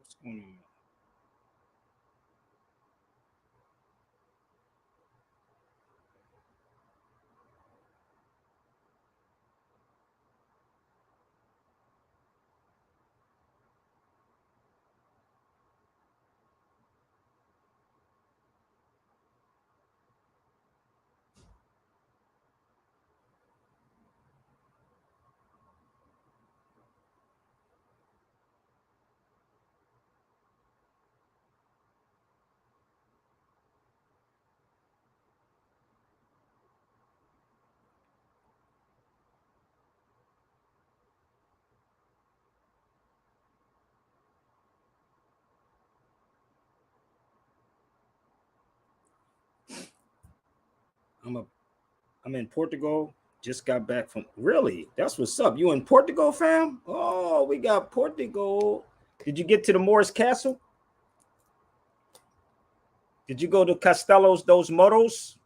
What's going on? I'm a I'm in Portugal. Just got back from really. That's what's up. You in Portugal, fam? Oh, we got Portugal. Did you get to the Moorish Castle? Did you go to Castelos dos Moros?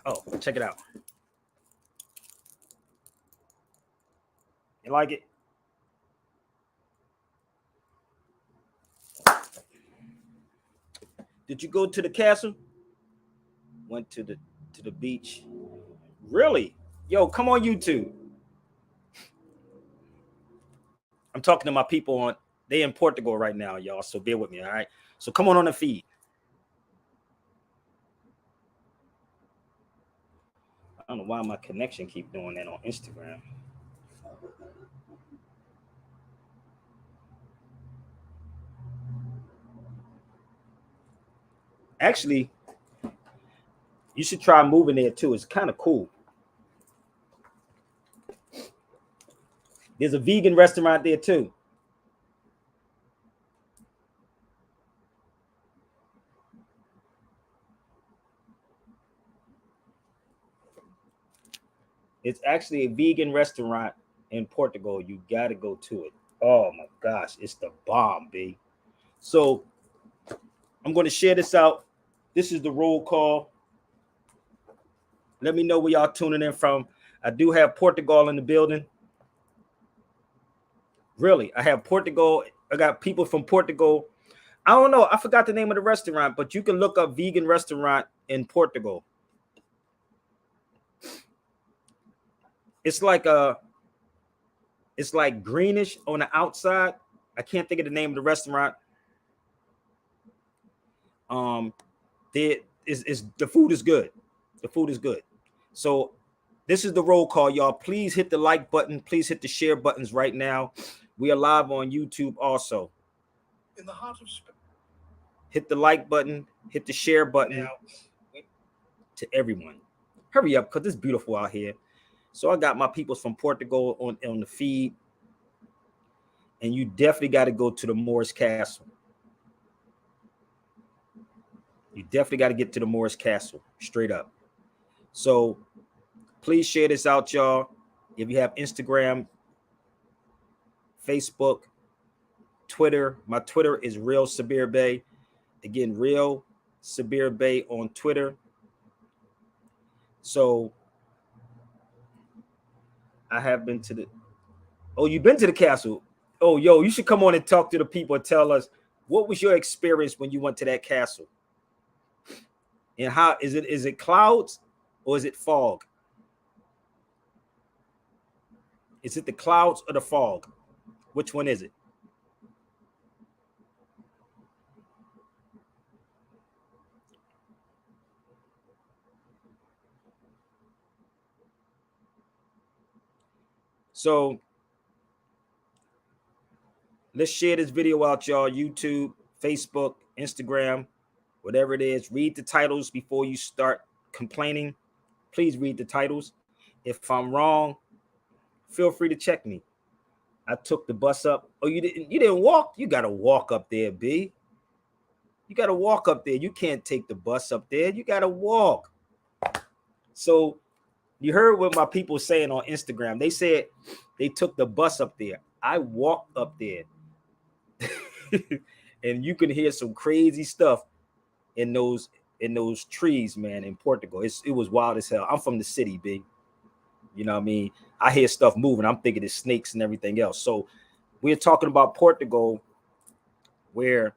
Oh, check it out. You like it? Did you go to the castle? Went to the beach. Really? Yo, come on YouTube. I'm talking to my people on they in Portugal right now, y'all. So bear with me, all right? So come on the feed. I don't know why my connection keep doing that on Instagram. Actually, you should try moving there too. It's kind of cool. There's a vegan restaurant there too. It's actually a vegan restaurant in Portugal. You got to go to it. Oh my gosh, it's the bomb, B. So I'm going to share this out. This is the roll call. Let me know where y'all tuning in from. I do have Portugal in the building. Really, I have Portugal. I got people from Portugal. I don't know. I forgot the name of the restaurant, but you can look up vegan restaurant in Portugal. It's like it's like greenish on the outside. I can't think of the name of the restaurant. Um, there is the food is good. The food is good. So this is the roll call, y'all. Please hit the like button. Please hit the share buttons right now. We are live on YouTube also. In the heart of hit the like button, hit the share button now, to everyone. Hurry up, because it's beautiful out here. So I got my peoples from Portugal on the feed. And you definitely got to go to the Moorish Castle. You definitely got to get to the Moorish Castle, straight up. So please share this out, y'all. If you have Instagram, Facebook, Twitter, my Twitter is Real Sabir Bay. Again, Real Sabir Bay on Twitter. So I have been to the. Oh, you've been to the castle. Oh, yo, you should come on and talk to the people and tell us what was your experience when you went to that castle, and how is it? Is it clouds or is it fog? Is it the clouds or the fog? Which one is it? So let's share this video out, y'all. YouTube, Facebook, Instagram, whatever it is. Read the titles before you start complaining. Please read the titles. If I'm wrong, feel free to check me. I took the bus up. Oh, you didn't walk? You gotta walk up there, B. You gotta walk up there. You can't take the bus up there. You gotta walk. So You heard what my people saying on Instagram. They said they took the bus up there. I walked up there. And you can hear some crazy stuff in those trees, man, in Portugal. It was wild as hell. I'm from the city, big. You know what I mean? I hear stuff moving. I'm thinking it's snakes and everything else. So we're talking about Portugal, where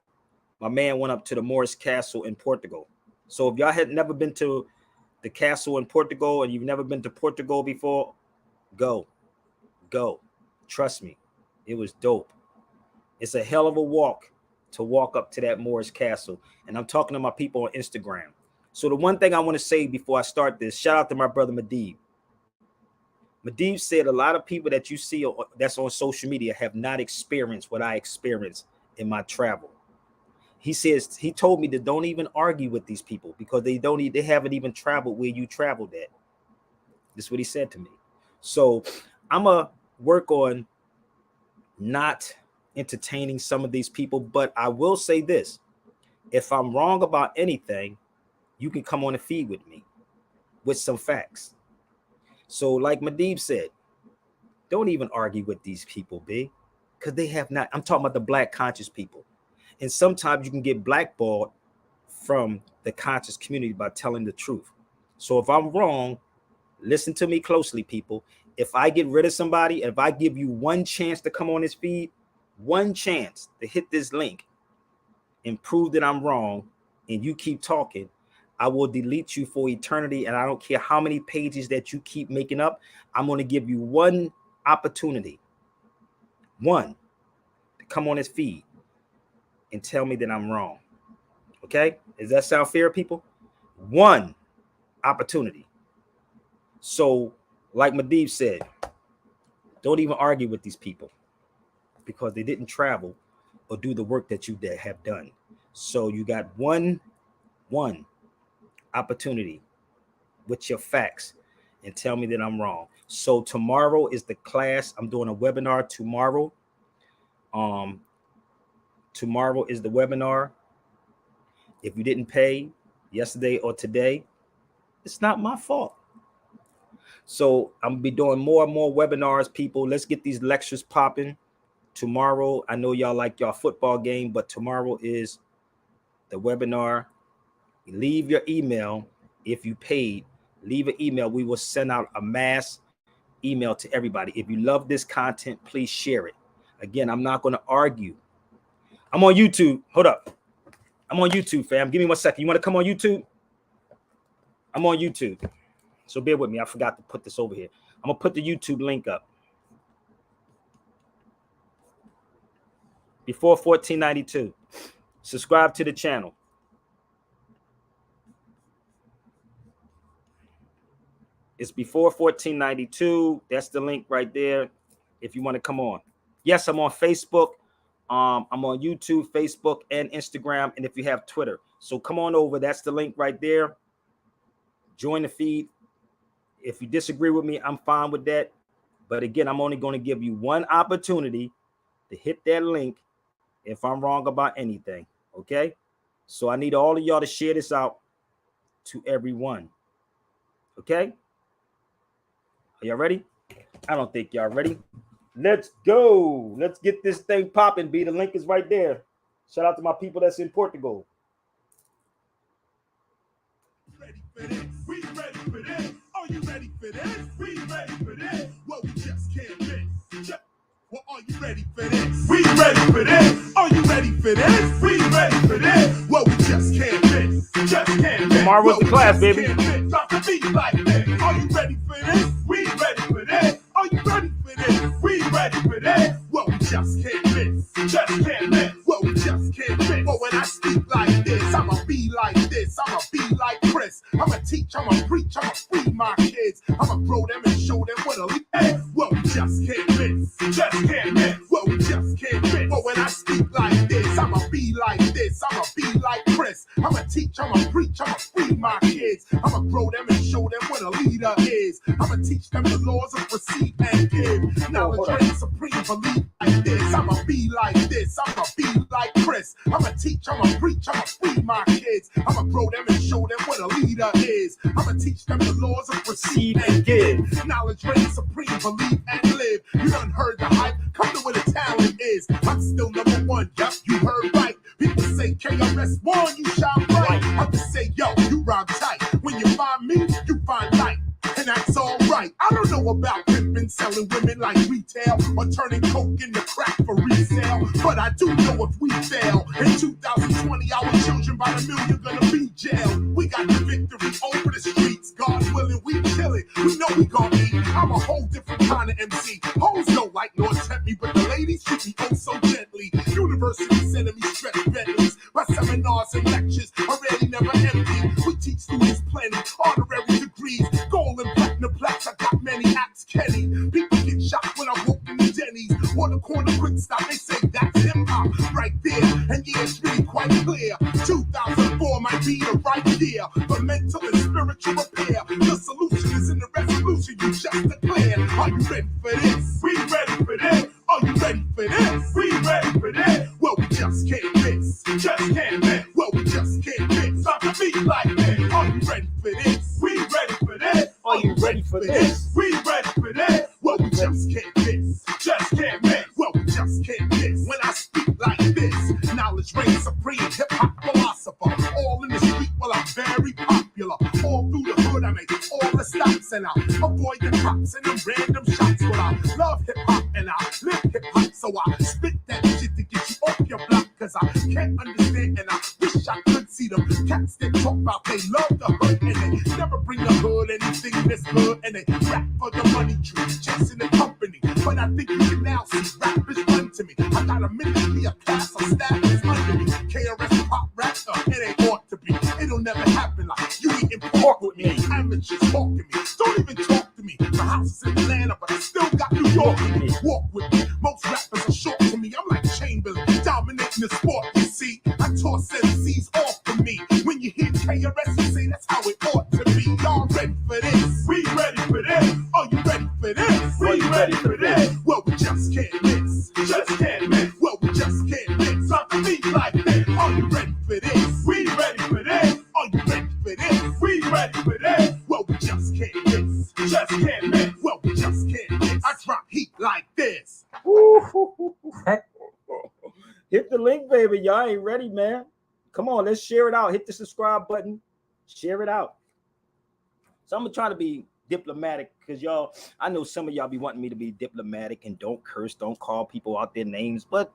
my man went up to the Moorish Castle in Portugal. So if y'all had never been to the castle in Portugal and you've never been to Portugal before, go. Trust me, it was dope. It's a hell of a walk to walk up to that Moorish Castle. And I'm talking to my people on Instagram. So the one thing I want to say before I start this, shout out to my brother Medib. Medib said a lot of people that you see that's on social media have not experienced what I experienced in my travel. He told me to don't even argue with these people because they haven't even traveled where you traveled at. This is what he said to me. So I'm going to work on not entertaining some of these people, but I will say this. If I'm wrong about anything, you can come on the feed with me with some facts. So like Medib said, don't even argue with these people, B, because they have not. I'm talking about the Black conscious people. And sometimes you can get blackballed from the conscious community by telling the truth. So if I'm wrong, listen to me closely, people. If I get rid of somebody, if I give you one chance to come on this feed, one chance to hit this link and prove that I'm wrong, and you keep talking, I will delete you for eternity. And I don't care how many pages that you keep making up. I'm going to give you one opportunity, one, to come on this feed and tell me that I'm wrong. Okay? Does that sound fair, people? One opportunity. So, like Medib said, don't even argue with these people because they didn't travel or do the work that you have done. So you got one opportunity with your facts and tell me that I'm wrong. So tomorrow is the class. I'm doing a webinar tomorrow. Tomorrow is the webinar. If you didn't pay yesterday or today, it's not my fault. So I'm gonna be doing more and more webinars, people. Let's get these lectures popping. Tomorrow, I know y'all like y'all football game, but tomorrow is the webinar. Leave your email. If you paid, leave an email. We will send out a mass email to everybody. If you love this content, please share it. Again, I'm not going to argue. I'm on YouTube. Hold up. I'm on YouTube, fam. Give me 1 second. You want to come on YouTube? I'm on YouTube. So bear with me. I forgot to put this over here. I'm going to put the YouTube link up. Before 1492. Subscribe to the channel. It's before 1492. That's the link right there. If you want to come on. Yes, I'm on Facebook. I'm on YouTube, Facebook, and Instagram. And if you have Twitter. So come on over. That's the link right there. Join the feed. If you disagree with me, I'm fine with that. But again, I'm only going to give you one opportunity to hit that link if I'm wrong about anything. Okay? So I need all of y'all to share this out to everyone. Okay? Are y'all ready? I don't think y'all ready. Let's go. Let's get this thing popping, B. The link is right there. Shout out to my people that's in Portugal. Ready for this? We ready for this? Are you ready for this? We ready for this? What we just can't miss. Well, are you ready for this? We ready for this? Are you ready for this? We ready for this? What we just can't miss. Just can't miss. Tomorrow's the class, baby. Drop the beat like this. Are you ready for this? We ready for this? Are you ready for this? We ready for this? What we just can't miss. Just can't miss. What we just can't miss. But when I speak like this, I'ma be like this. I'ma be like Chris. I'ma teach, I'ma preach, I'ma free my kids. I'ma grow them and show them what a lead is. What we just can't miss. Just can't miss. What we just can't miss. But when I speak like this, I'ma be like this. I'ma be like Chris. I'ma teach, I'ma preach, I'ma free my kids. I'ma grow them and show them what a leader is. I'ma teach them the laws of receive and give. Knowledge reigns supreme, believe like this. I'ma be like this. I'ma be like Chris. I'ma teach, I'ma preach, I'ma free my kids. I'ma grow them and show them what a leader leader is. I'ma teach them the laws of receive and give. Knowledge reigns supreme, believe and live. You done heard the hype, come to where the talent is. I'm still number one, yup, you heard right. People say KRS-One, you shine bright. I just say, yo, you rhyme tight. When you find me, you find light. And that's all right. I don't know about pimping, selling women like retail, or turning coke into crack for resale. But I do know if we fail, in 2020, our children by the million gonna be jailed. We got the victory over the streets. God willing, we kill it. We know we gon' eat. I'm a whole different kind of MC. Hoes don't like nor tempt me, but the ladies treat me oh so gently. University sending me stretch Bentleys. My seminars and lectures already never empty. We teach students plenty, honorary degrees, gold and platinum plaques. I got many acts, Kenny. People get shot when I walk in the Denny's. On the corner, quick stop, they say that's hip hop right there. And yeah, it's really quite clear. 2004 might be the right year for mental and spiritual repair. The solution is in the resolution you just declared. Are you ready for this? We ready for this. Are you ready for this? We ready for this. Well, we just can't miss. Just can't miss. Well, we just can't miss. Stop the beat like this. Are you ready for this? We ready for this. Are you ready for this? We ready for this. Well, we just can't miss. Just can't miss. Well, we just can't miss. When I speak like this, knowledge reigns supreme. Hip hop philosopher. All in the street, well, I'm very popular. All through the hood, I make all the stops and I avoid the cops and them random shots. But I love hip hop and I live hip hop, so I spit that shit to get you off your block. Cause I can't understand and I wish I could see them cats that talk about they love the hood and they never bring the hood anything that's good and they rap for the money tree, chasing the company. But I think you can now see rappers run to me. I got a ministry, a class, of staff that's under me. KRS pop rap, it ain't ought to be. It'll never happen like you eating pork with me. Amateurs talking me, don't even talk to me. My house is in Atlanta, but I still got New York with me. Walk with me, most rappers are short to me. I'm like Chamberlain, dominating the sport, you see. I toss MCs off for me. When you hear KRS, you say that's how it ought to be. Y'all ready for this? We ready for this. Are you ready for this? We ready for this. Well, we just can't miss. Just can't miss. Well, we just can't miss. Something beat like this. Are you ready for this? We ready for this. Are you ready for this? We ready for this. Well, we just can't miss. Just can't miss. Well, we just can't miss. I drop heat like this. Hit the link, baby. Y'all ain't ready, man. Come on, let's share it out. Hit the subscribe button. Share it out. So I'm gonna try to be diplomatic because y'all, I know some of y'all be wanting me to be diplomatic and don't curse, don't call people out their names, but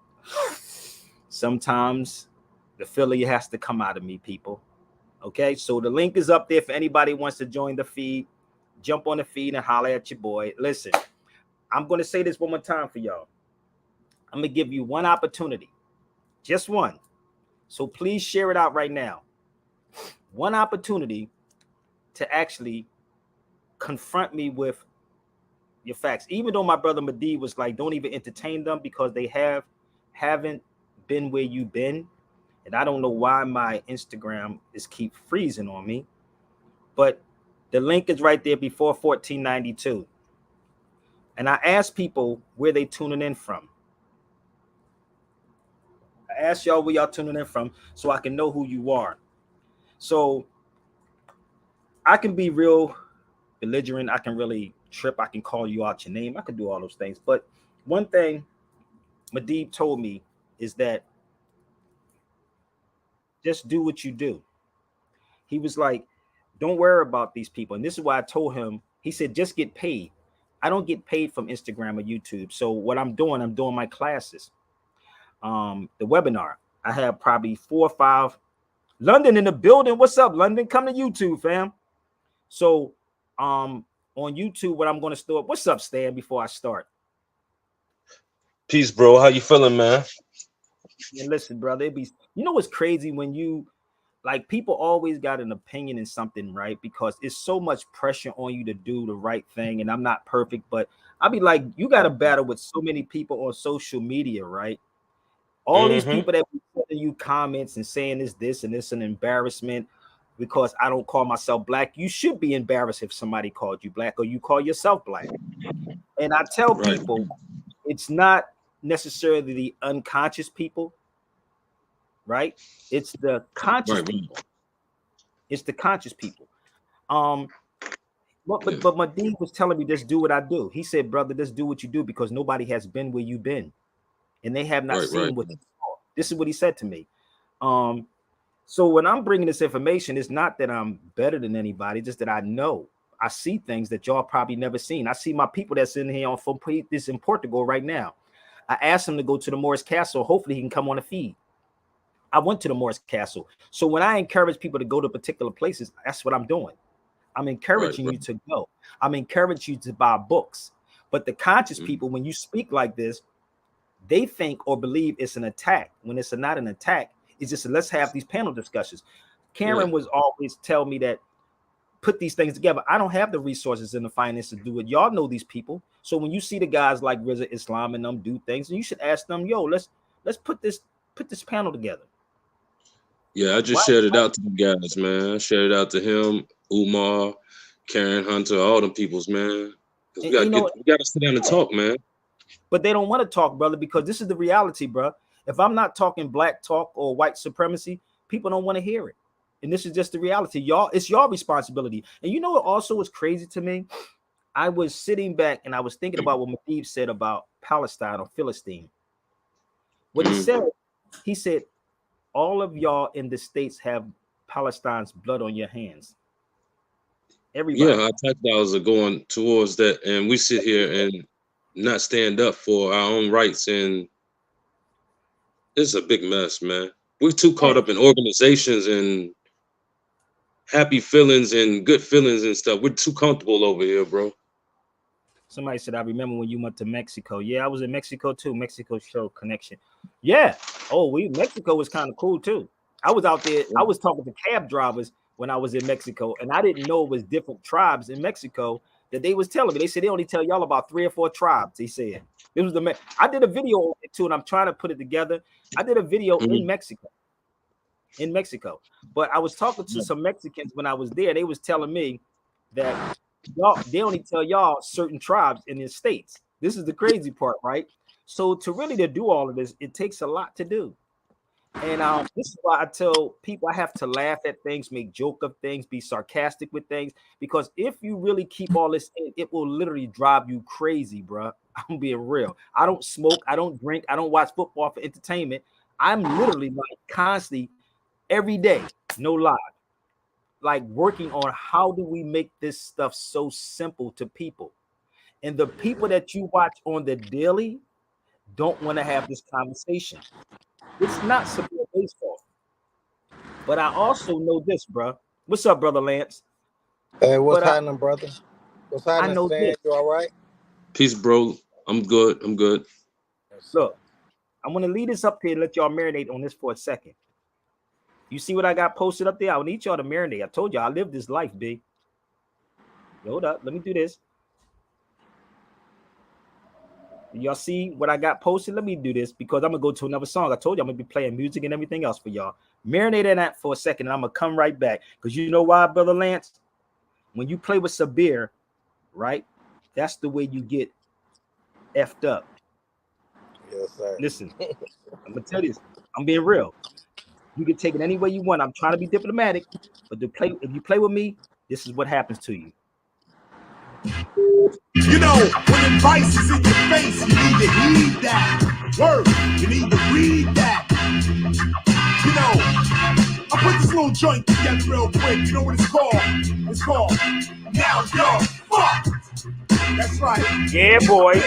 sometimes the Philly has to come out of me, people. Okay, so the link is up there for anybody who wants to join the feed. Jump on the feed and holler at your boy. Listen, I'm gonna say this one more time for y'all. I'm gonna give you one opportunity, just one. So please share it out right now. One opportunity to actually confront me with your facts. Even though my brother Madi was like, don't even entertain them because they haven't been where you've been. And I don't know why my Instagram is keep freezing on me. But the link is right there before 1492. And I asked people where they tuning in from. I asked y'all where y'all tuning in from so I can know who you are. So I can be real belligerent. I can really trip. I can call you out your name. I can do all those things. But one thing Madib told me is that just do what you do. He was like, don't worry about these people. And this is why I told him, he said, just get paid. I don't get paid from Instagram or YouTube. So what I'm doing my classes. The webinar. I have probably 4 or 5. London in the building. What's up, London? Come to YouTube, fam. So on YouTube, what I'm going to store. What's up, Stan, before I start? Peace, bro. How you feeling, man? Yeah, listen, brother. You know what's crazy when you like people always got an opinion in something, right? Because it's so much pressure on you to do the right thing. And I'm not perfect, but I'll be like, you got to battle with so many people on social media, right? All these people that be sending you comments and saying this and this an embarrassment because I don't call myself black. You should be embarrassed if somebody called you black or you call yourself black. And I tell people it's not necessarily the unconscious people, right? It's the conscious people. It's the conscious people. Um, but my dean was telling me, just do what I do. He said, brother, just do what you do because nobody has been where you've been, and they have not seen what you saw. This is what he said to me. So when I'm bringing this information, it's not that I'm better than anybody, just that I know. I see things that y'all probably never seen. I see my people that's in here on this in Portugal right now. I asked him to go to the Moorish Castle. Hopefully he can come on the feed. I went to the Moorish Castle. So when I encourage people to go to particular places, that's what I'm doing. I'm encouraging you to go. I'm encouraging you to buy books. But the conscious people, when you speak like this, they think or believe it's an attack. When it's not an attack, it's just let's have these panel discussions. Karen was always tell me that put these things together. I don't have the resources and the finance to do it. Y'all know these people. So when you see the guys like Rizza Islam and them do things, you should ask them, yo, let's put this panel together. Yeah, I just shared it out to the guys, man. I shared it out to him, Umar, Karen Hunter, all them peoples, man. We gotta sit down and talk, man. But they don't want to talk, brother, because this is the reality, bro. If I'm not talking black talk or white supremacy, people don't want to hear it. And this is just the reality. Y'all, it's your responsibility. And you know what also was crazy to me? I was sitting back and I was thinking about what Mahib said about Palestine or Philistine. What he said, all of y'all in the States have Palestine's blood on your hands. Everybody. Yeah, our tax dollars are going towards that. And we sit here and not stand up for our own rights. And it's a big mess, man. We're too caught up in organizations and happy feelings and good feelings and stuff. We're too comfortable over here, bro. Somebody said, I remember when you went to Mexico. Yeah, I was in Mexico too. Mexico show connection. Yeah. Oh, Mexico was kind of cool too. I was out there. I was talking to cab drivers when I was in Mexico, and I didn't know it was different tribes in Mexico that they was telling me. They said they only tell y'all about 3 or 4 tribes. He said it was I did a video on it too, and I'm trying to put it together. I did a video in Mexico. But I was talking to some Mexicans when I was there. They was telling me that they only tell y'all certain tribes in the States. This is the crazy part, right? So to do all of this, it takes a lot to do. And this is why I tell people I have to laugh at things, make joke of things, be sarcastic with things, because if you really keep all this in, it will literally drive you crazy, bro. I'm being real. I don't smoke, I don't drink, I don't watch football for entertainment. I'm literally like constantly every day, no lie, like working on how do we make this stuff so simple to people. And the people that you watch on the daily don't want to have this conversation. It's not Sabir baseball. But I also know this, bro. What's up, brother Lance? Hey, what's happening, brother? What's happening, I know Stan? this. You all right? Peace, bro. I'm good. Look, I'm going to lead this up here and let y'all marinate on this for a second. You see what I got posted up there? I need y'all to marinate. I told y'all I live this life, B. Hold up. Let me do this. Y'all see what I got posted? Let me do this because I'm going to go to another song. I told you I'm going to be playing music and everything else for y'all. Marinate in that for a second, and I'm going to come right back. Because you know why, Brother Lance? When you play with Sabir, right, that's the way you get effed up. Yes, sir. Listen, I'm going to tell you this. I'm being real. You can take it any way you want. I'm trying to be diplomatic, but if you play with me, this is what happens to you. You know, when advice is in your face, you need to heed that word. You need to read that. You know, I put this little joint together real quick. You know what it's called? It's called Now You're Fucked. That's right. Yeah, boy.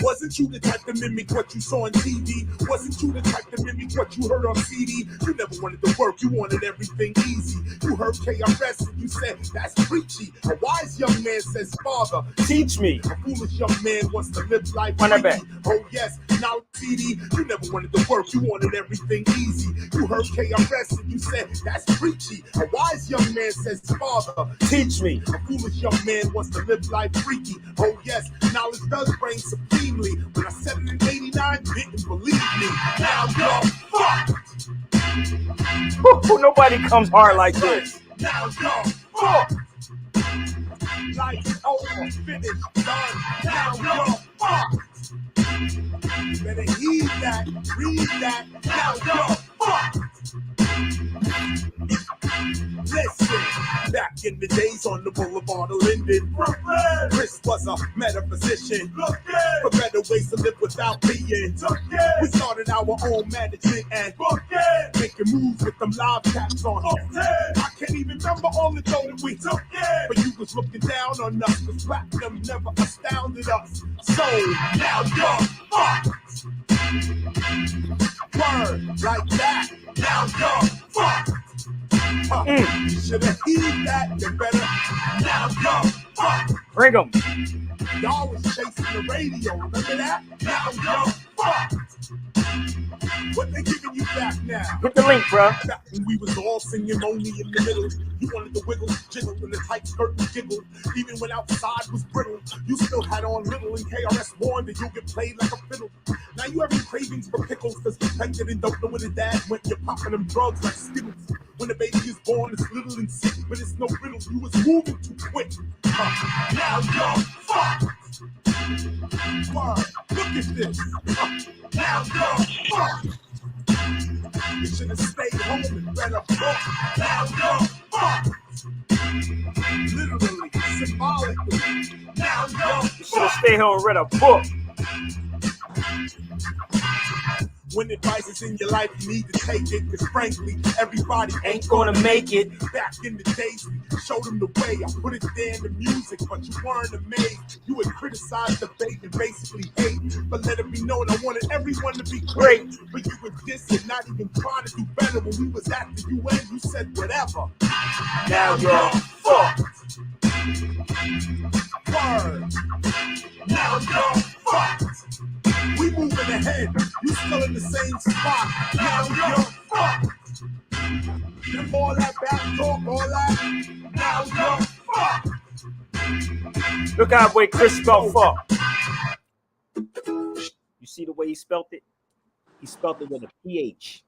Wasn't you the type to mimic what you saw on TV? Wasn't you the type to mimic what you heard on CD? You never wanted to work, you wanted everything easy. You heard KRS and you said, that's preachy. A wise young man says, Father, teach me. A foolish young man wants to live life free. Oh yes, now CD, you never wanted to work, you wanted everything easy. You heard KRS and you said, that's preachy. A wise young man says, Father, teach me. A foolish young man wants to live life freaky. Oh yes, knowledge does reign supremely. When I said it in 89, you didn't believe me. Now you're fucked. Nobody comes hard like this. Now you're fucked. Life's over, finished, done. Now you're fucked. Better heed that, read that. Now you're fucked. Listen, back in the days on the boulevard of Linden, Brooklyn, Chris was a metaphysician. For better ways to live without being. We started our own management and making moves with them live caps on. I can't even remember all the dough that we took. But you was looking down on us, cause platinum never astounded us. So now you're fucked. Word like that. Now you're fucked. You should have heeded that. You better. Now you're fucked. Bring them. Y'all was chasing the radio. Remember that? Now you're fucked. What they giving you back now? Hit the link, bro. Back when we was all singing only in the middle. You wanted to wiggle, jiggle, when the tight skirt was jiggle. Even when outside was brittle, you still had on little. And KRS warned that you'll get played like a fiddle. Now you having cravings for pickles, cause you pregnant and don't know where the dad went. You're popping them drugs like Skittles. When the baby is born, it's little and sick, but it's no riddle. You was moving too quick. Now you're fucked. Word, look at this. Now you're fucked. You should have stayed home and read a book. Now you're fucked. Literally, symbolically. Now you're fucked. You should have stayed home and read a book. When advice is in your life, you need to take it. Cause frankly, everybody Ain't gonna make it. Back in the days, we showed them the way. I put it there in the music, but you weren't amazed. You would criticize the bait and basically hate. But let it be known, I wanted everyone to be great. But you were dissing, not even trying to do better. When we was at the UN, you said whatever. Now you're fucked. Word. Now you're fucked. We moving ahead. You still in the same spot. Now you're fucked. Them all that back talk, all that. Now you're fucked. Look how the way Chris spelled fuck. You see the way he spelled it? He spelled it with a PH.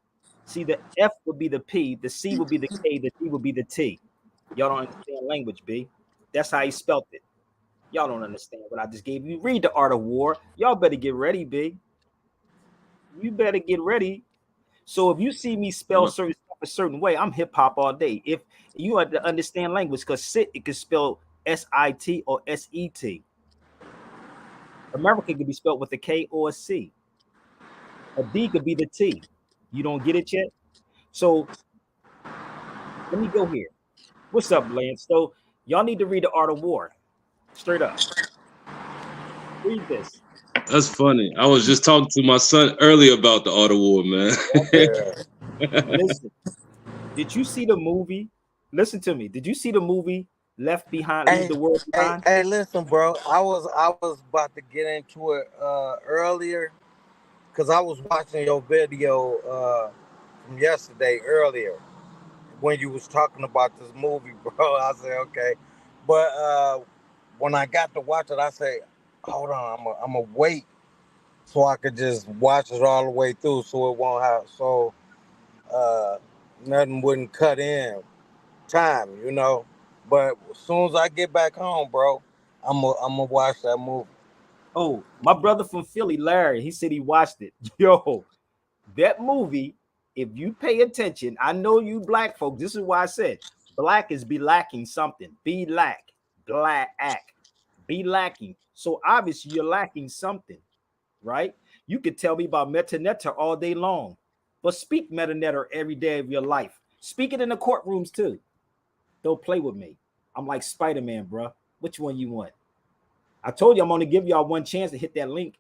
See, the F would be the P, the C would be the K, the T would be the T. Y'all don't understand language, B. That's how he spelled it. Y'all don't understand what I just gave you. Read The Art of War. Y'all better get ready, B. You better get ready. So if you see me spell certain stuff a certain way, I'm hip hop all day. If you have to understand language, because sit, it can spell S-I-T or S-E-T. America could be spelled with a K or a C. A D could be the T. You don't get it yet? So let me go here. What's up, Lance? So y'all need to read The Art of War. Straight up. Read this. That's funny. I was just talking to my son earlier about the Art of War, man. Listen, did you see the movie? Listen to me. Did you see the movie Left Behind? Leave the World Behind? Hey, listen, bro. I was about to get into it earlier because I was watching your video from yesterday earlier when you was talking about this movie, bro. I said, okay. But when I got to watch it, I said, hold on, I'm gonna wait so I could just watch it all the way through so it won't have nothing wouldn't cut in time, you know. But as soon as I get back home, bro, I'm gonna watch that movie. Oh, my brother from Philly, Larry, he said he watched it. Yo, that movie, if you pay attention, I know you black folks, this is why I said black is be lacking something. Be lacking. So obviously you're lacking something, right? You could tell me about metanetta all day long, but speak metanetta every day of your life. Speak it in the courtrooms too. Don't play with me. I'm like Spider-Man, bro. Which one you want? I told you I'm going to give y'all one chance to hit that link.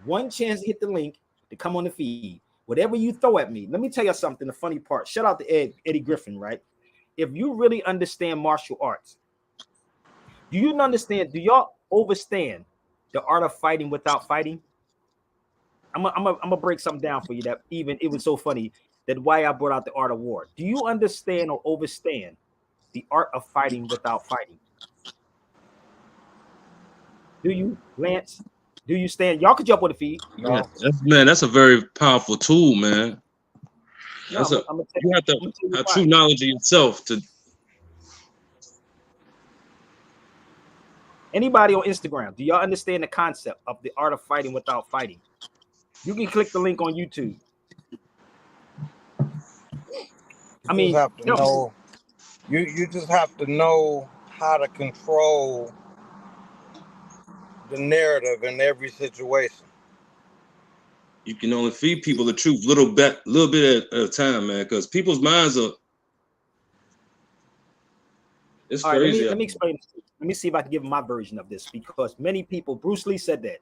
One chance to hit the link to come on the feed. Whatever you throw at me. Let me tell you something, the funny part. Shout out to Eddie Griffin, right? If you really understand martial arts, do you understand? Do y'all understand the art of fighting without fighting? I'm gonna break something down for you that even it was so funny that why I brought out the art of war. Do you understand or understand the art of fighting without fighting? Do you, Lance? Do you stand? Y'all could jump on the feed. No. That's a very powerful tool, man. You have to have true knowledge of yourself to. Anybody on Instagram, do y'all understand the concept of the art of fighting without fighting? You can click the link on YouTube. I You just mean, have to know. You just have to know how to control the narrative in every situation. You can only feed people the truth little bit at a time, man, because people's minds are. It's all right, let me crazy let out me here. explain this to you. Let me see if I can give my version of this because many people, Bruce Lee said that.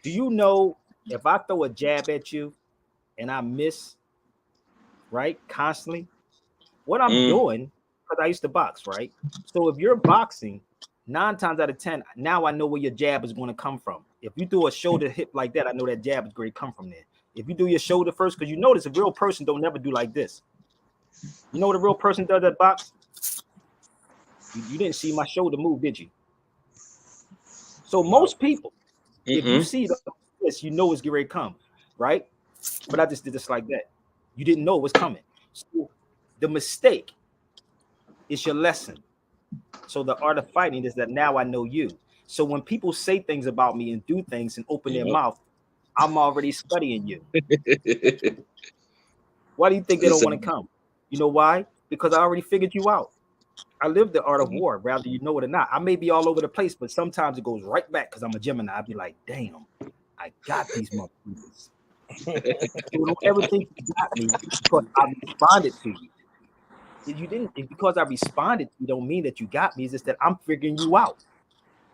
Do you know if I throw a jab at you and I miss, right, constantly, what I'm Mm, doing, because I used to box, right? So if you're boxing, 9 times out of 10, now I know where your jab is going to come from. If you do a shoulder hip like that, I know that jab is going to come from there. If you do your shoulder first, because you notice a real person don't never do like this. You know what a real person does at box? You didn't see my shoulder move, did you? So No. most people, if you mm-mm. see this, you know it's getting ready to come, right? But I just did this like that. You didn't know it was coming. So the mistake is your lesson. So the art of fighting is that now I know you. So when people say things about me and do things and open their Yep. mouth, I'm already studying you. Why do you think they don't want to Exactly. come? You know why? Because I already figured you out. I live the art of war, rather you know it or not. I may be all over the place, but sometimes it goes right back because I'm a Gemini. I'd be like, damn, I got these motherfuckers. So don't ever think you got me because I responded to you. If you didn't, if because I responded, you don't mean that you got me. It's just that I'm figuring you out.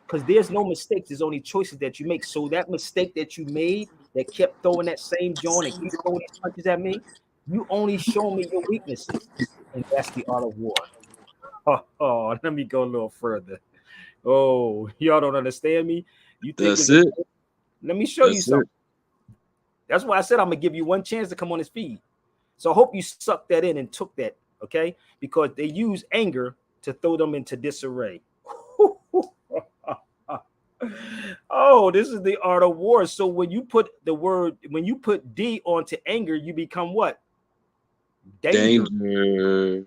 Because there's no mistakes, there's only choices that you make. So that mistake that you made that kept throwing that same joint and keep throwing these punches at me, you only show me your weaknesses. And that's the art of war. Oh, let me go a little further. Oh, y'all don't understand me. You think That's it's a it. let me show you That's it. something. That's why I said I'm gonna give you one chance to come on his feed. So I hope you sucked that in and took that, okay? Because they use anger to throw them into disarray. Oh, this is the art of war. So when you put D onto anger, you become what? Danger. Danger.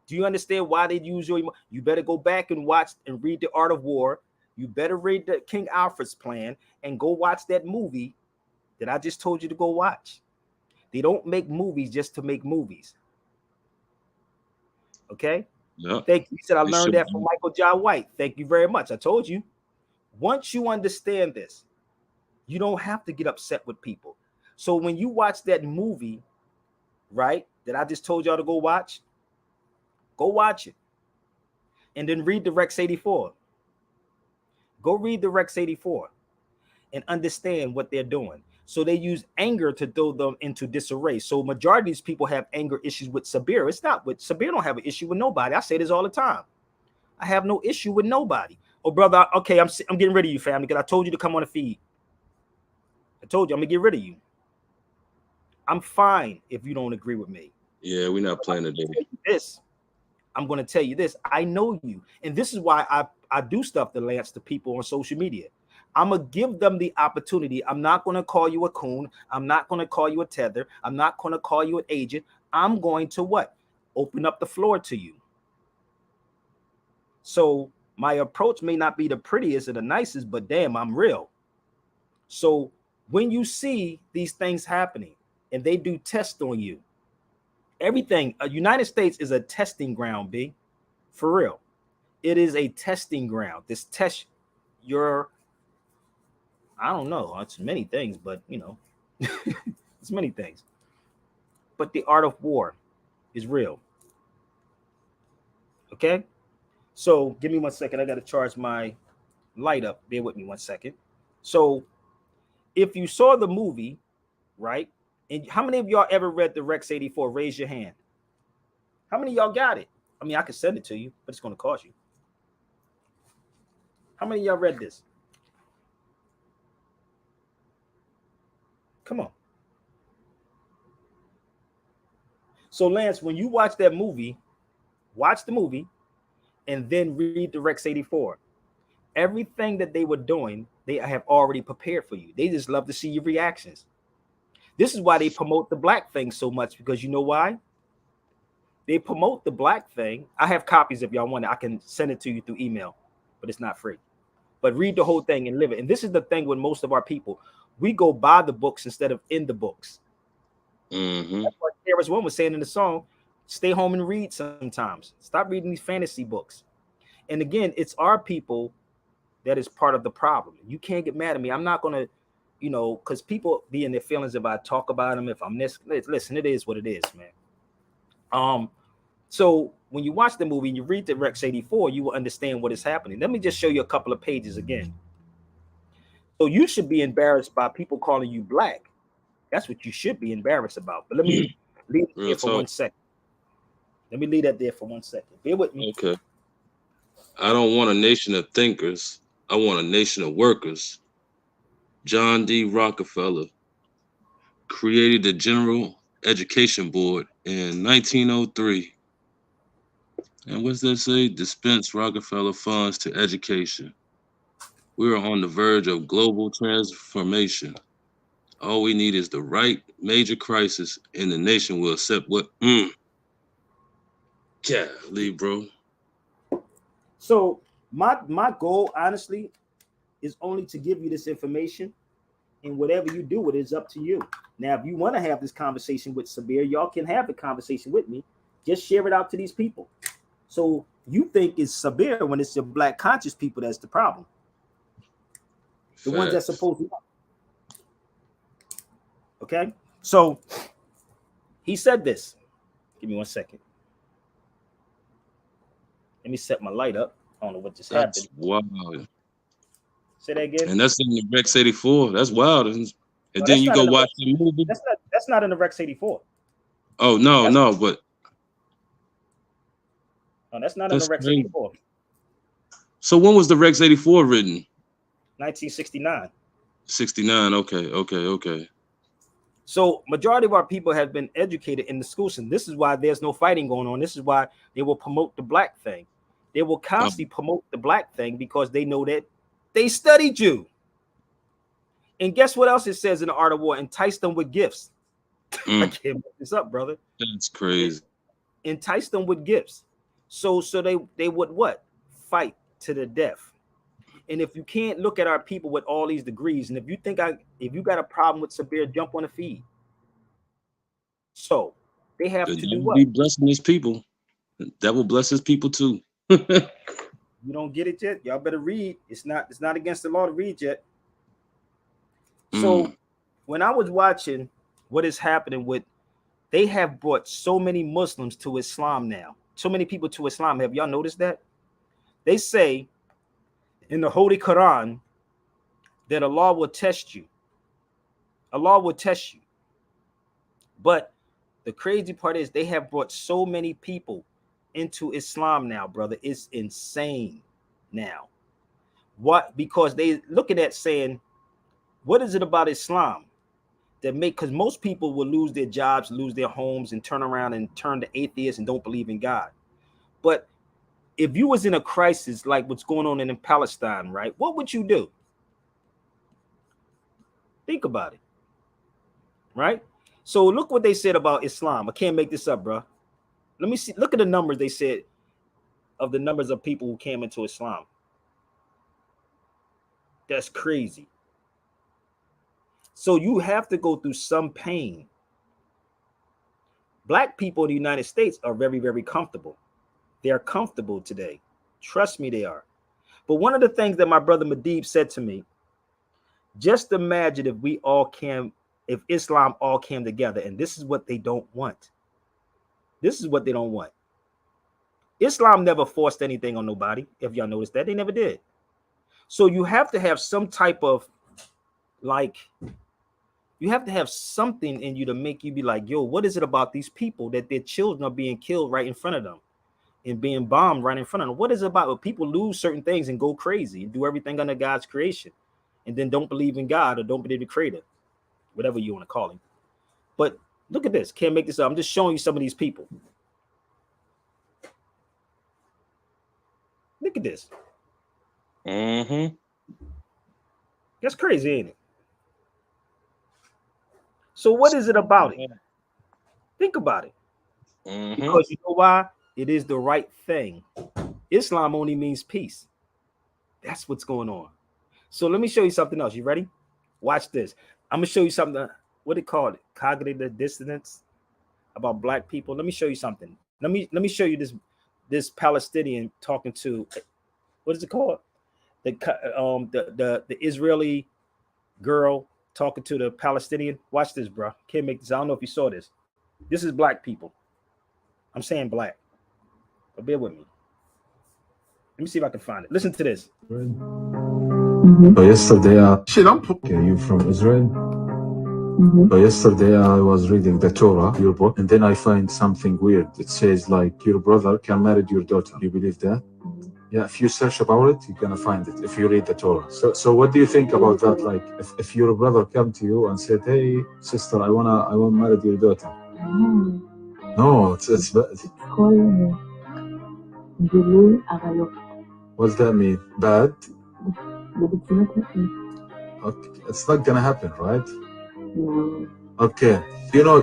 Do you understand why they use your? You better go back and watch and read the art of war. You better read the King Alfred's plan and go watch that movie that I just told you to go watch. They don't make movies just to make movies. Okay. Yep. Thank you. He said I They learned should. that from Michael John White. Thank you very much. I told you. Once you understand this, you don't have to get upset with people. So when you watch that movie, right, that I just told y'all to go watch it. And then read the Rex 84. Go read the Rex 84 and understand what they're doing. So they use anger to throw them into disarray. So majority of these people have anger issues with Sabir. It's not with Sabir don't have an issue with nobody. I say this all the time. I have no issue with nobody. Oh, brother, okay, I'm getting rid of you, family, because I told you to come on the feed. I told you I'm gonna get rid of you. I'm fine if you don't agree with me. Yeah, we're not But I'm playing gonna today. tell you this. I'm gonna tell you this. I know you, and this is why I do stuff to Lance to people on social media. I'm gonna give them the opportunity. I'm not gonna call you a coon. I'm not gonna call you a tether. I'm not gonna call you an agent. I'm going to what? Open up the floor to you. So my approach may not be the prettiest or the nicest, but damn, I'm real. So when you see these things happening and they do tests on you, everything, United States is a testing ground, B, for real. It is a testing ground. This test your, I don't know, it's many things, but it's many things. But the art of war is real. Okay. So give me 1 second. I got to charge my light up. Bear with me 1 second. So if you saw the movie, right? And how many of y'all ever read the Rex 84? Raise your hand. How many of y'all got it? I mean, I could send it to you, but it's going to cost you. How many of y'all read this? Come on. So, Lance, when you watch that movie, watch the movie and then read the Rex 84. Everything that they were doing, they have already prepared for you. They just love to see your reactions. This is why they promote the black thing so much, because you know why? They promote the black thing. I have copies if y'all want it. I can send it to you through email, but it's not free. But read the whole thing and live it. And this is the thing with most of our people. We go buy the books instead of in the books. Mm-hmm. That's what KRS-One was saying in the song. Stay home and read sometimes. Stop reading these fantasy books. And again, it's our people that is part of the problem. You can't get mad at me. I'm not gonna, because people be in their feelings if I talk about them. If I'm this, listen, it is what it is, man. So when you watch the movie and you read the Rex 84, you will understand what is happening. Let me just show you a couple of pages again. So you should be embarrassed by people calling you black. That's what you should be embarrassed about. But let me leave it there for 1 second. Let me leave that there for 1 second. Bear with me. Okay. I don't want a nation of thinkers. I want a nation of workers. John D. Rockefeller created the General Education Board in 1903. And what's that say? Dispense Rockefeller funds to education. We are on the verge of global transformation. All we need is the right major crisis, and the nation will accept what. Golly, bro. So my goal, honestly, is only to give you this information, and whatever you do with it is up to you. Now, if you want to have this conversation with Sabir, y'all can have the conversation with me. Just share it out to these people. So you think it's Sabir when it's the black conscious people that's the problem. The ones that's supposed to. Okay, so he said this. Give me 1 second. Let me set my light up. I don't know what just happened. Wow. Say that again. And that's in the Rex 84. That's wild. And then you go watch the movie. That's not in the Rex 84. Oh no, but no, that's not in the Rex 84. So when was the Rex 84 written? 1969. 69. Okay. So majority of our people have been educated in the schools, and this is why there's no fighting going on. This is why they will promote the black thing. They will constantly promote the black thing because they know that they studied you. And guess what else it says in the Art of War? Entice them with gifts. I can't make this up, brother. That's crazy. Entice them with gifts. So they would what? Fight to the death. And if you can't look at our people with all these degrees, and if you got a problem with Sabir, jump on the feed. So they have to do what? Be blessing his people. That will bless his people too. You don't get it yet? Y'all better read. It's not against the law to read yet. So when I was watching what is happening with, they have brought so many Muslims to Islam now. So many people to Islam. Have y'all noticed that? They say in the Holy Quran that Allah will test you. Allah will test you. But the crazy part is they have brought so many people into Islam now, brother. It's insane now. What? Because they looking at saying, what is it about Islam that because most people will lose their jobs, lose their homes, and turn around and turn to atheists and don't believe in God. But if you was in a crisis like what's going on in Palestine, right? What would you do? Think about it, right? So look what they said about Islam. I can't make this up, bro. Let me see. Look at the numbers they said of the numbers of people who came into Islam. That's crazy. So you have to go through some pain. Black people in the United States are very, very comfortable. They're comfortable today. Trust me, they are. But one of the things that my brother Medib said to me, just imagine if Islam all came together, and this is what they don't want. This is what they don't want. Islam never forced anything on nobody. If y'all noticed that, they never did. So you have to have some type of you have to have something in you to make you be like, yo, what is it about these people that their children are being killed right in front of them and being bombed right in front of them? What is it about when people lose certain things and go crazy and do everything under God's creation and then don't believe in God or don't believe in the creator, whatever you want to call him? But look at this. Can't make this up. I'm just showing you some of these people. Look at this. That's crazy, ain't it? So what is it about it? Think about it. Because you know why? It is the right thing. Islam only means peace. That's what's going on. So let me show you something else. You ready? Watch this. I'm going to show you something. What they call it? Cognitive dissonance about black people. Let me show you something. Let me show you this Palestinian talking to, what is it called? The Israeli girl talking to the Palestinian. Watch this, bro. Can't make this. I don't know if you saw this. This is black people. I'm saying black, but bear with me. Let me see if I can find it. Listen to this. So yesterday, Shit, I'm you from Israel? So yesterday I was reading the Torah, your book, and then I find something weird. It says like your brother can marry your daughter. Do you believe that? Yeah, if you search about it, you're gonna find it if you read the Torah. So what do you think about that? Like if your brother come to you and said, "Hey sister, I want marry your daughter." No, it's what's that mean? Bad? Okay. It's not gonna happen, right? Okay. You know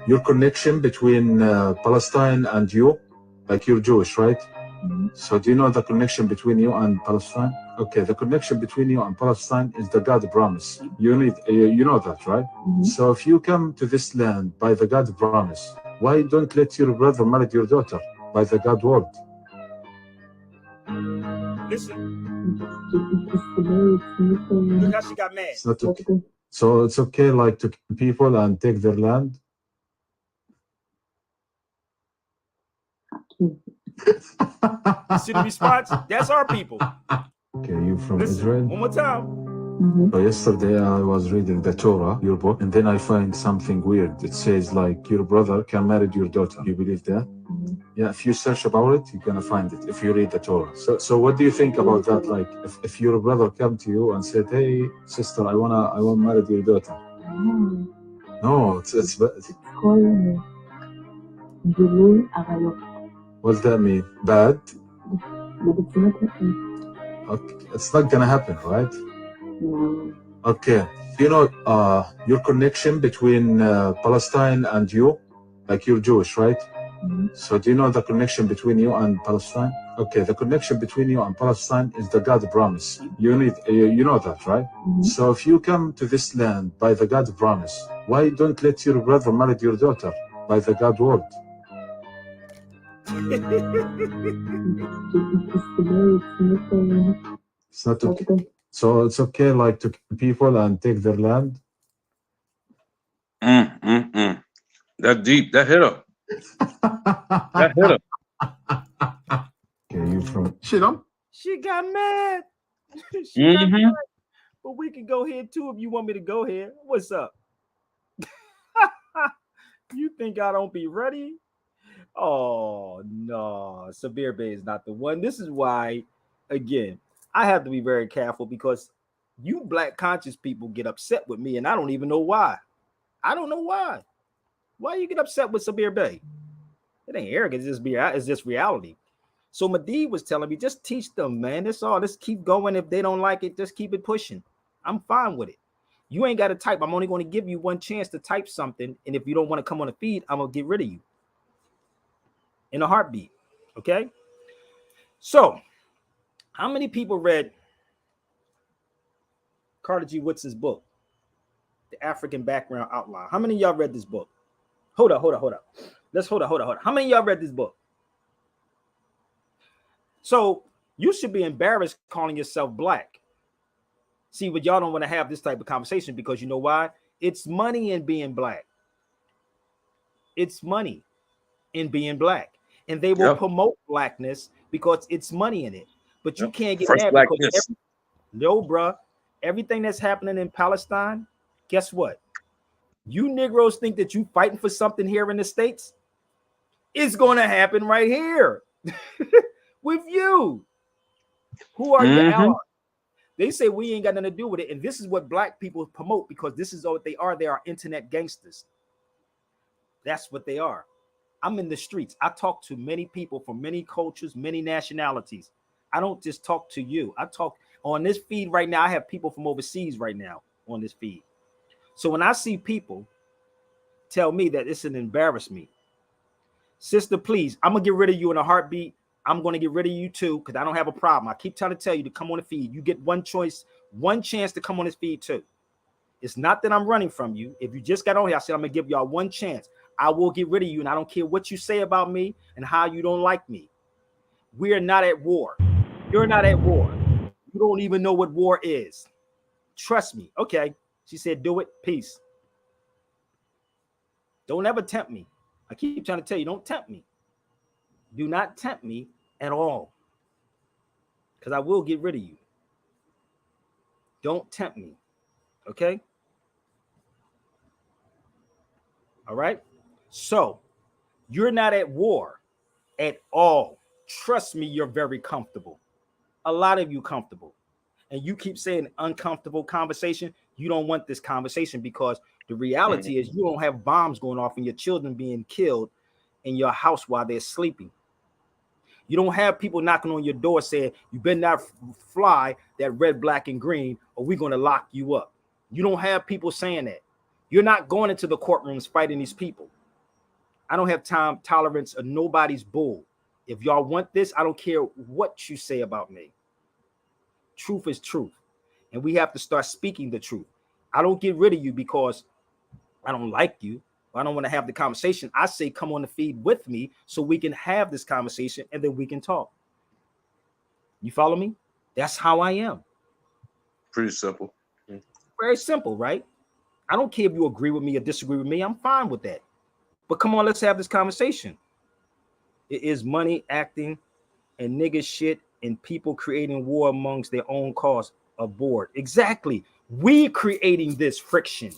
your connection between Palestine and you, like you're Jewish, right? So do you know the connection between you and Palestine? Okay, the connection between you and Palestine is the God promise. You know that, right? So if you come to this land by the God promise, why don't let your brother marry your daughter by the God word? Listen. Look how she got mad. It's not okay. So it's okay, like to kill people and take their land. See the response? That's our people. Okay, you from Listen, Israel? one more time. So yesterday I was reading the Torah, your book, and then I find something weird. It says like your brother can marry your daughter. Do you believe that? Yeah, if you search about it, you're gonna find it if you read the Torah. So what do you think about that? Like if your brother come to you and said, "Hey sister, I want marry your daughter." No, it's what's that mean? Bad? Okay. It's not gonna happen, right? Okay. You know your connection between Palestine and you, like you're Jewish, right? So do you know the connection between you and Palestine? Okay, the connection between you and Palestine is the God promise. You know that, right? So if you come to this land by the God promise, why don't let your brother marry your daughter by the God word? It's not okay. So it's okay, like to kill people and take their land. That deep. That hit her. That hit her. Okay, you from shit, She got mad. She got mad. But we can go here too if you want me to go here. What's up? You think I don't be ready? Oh no, Sabir Bay is not the one. This is why, again, I have to be very careful because you black conscious people get upset with me, and I don't even know why. I don't know why. Why you get upset with Sabir Bay? It ain't arrogance, it's just reality. So Mahdi was telling me, just teach them, man. That's all. Just keep going. If they don't like it, just keep it pushing. I'm fine with it. You ain't got to type. I'm only going to give you one chance to type something. And if you don't want to come on the feed, I'm going to get rid of you in a heartbeat. Okay? So, how many people read Carter G. Woods' book, The African Background Outline? How many of y'all read this book? Hold up. Let's hold up. How many of y'all read this book? So, you should be embarrassed calling yourself black. See, but y'all don't want to have this type of conversation because you know why? It's money in being black. It's money in being black. And they will promote blackness because it's money in it. But you can't get Fresh mad blackness. because bruh, everything that's happening in Palestine, guess what? You Negroes think that you fighting for something here in the States? It's going to happen right here with you. Who are your allies? They say we ain't got nothing to do with it. And this is what black people promote because this is what they are. They are internet gangsters. That's what they are. I'm in the streets. I talk to many people from many cultures, many nationalities. I don't just talk to you. I talk on this feed right now. I have people from overseas right now on this feed. So when I see people tell me that it's an embarrassment, sister, please, I'm going to get rid of you in a heartbeat. I'm going to get rid of you too because I don't have a problem. I keep trying to tell you to come on the feed. You get one choice, one chance to come on this feed too. It's not that I'm running from you. If you just got on here, I said I'm going to give y'all one chance. I will get rid of you, and I don't care what you say about me and how you don't like me. We are not at war. You're not at war. You don't even know what war is. Trust me. Okay. She said, do it. Peace. Don't ever tempt me. I keep trying to tell you, don't tempt me. Do not tempt me at all, because I will get rid of you. Don't tempt me. Okay? All right? So, you're not at war at all. Trust me, you're very comfortable. A lot of you comfortable. And you keep saying uncomfortable conversation. You don't want this conversation because the reality is you don't have bombs going off and your children being killed in your house while they're sleeping. You don't have people knocking on your door saying, you better not fly that red, black, and green, or we're going to lock you up. You don't have people saying that. You're not going into the courtrooms fighting these people. I don't have tolerance of nobody's bull. If y'all want this, I don't care what you say about me. Truth is truth. And we have to start speaking the truth. I don't get rid of you because I don't like you. I don't want to have the conversation. I say, come on the feed with me so we can have this conversation and then we can talk. You follow me? That's how I am. Pretty simple. Very simple, right? I don't care if you agree with me or disagree with me. I'm fine with that. But come on, let's have this conversation. It is money, acting, and nigga shit, and people creating war amongst their own cause aboard. Exactly. We creating this friction.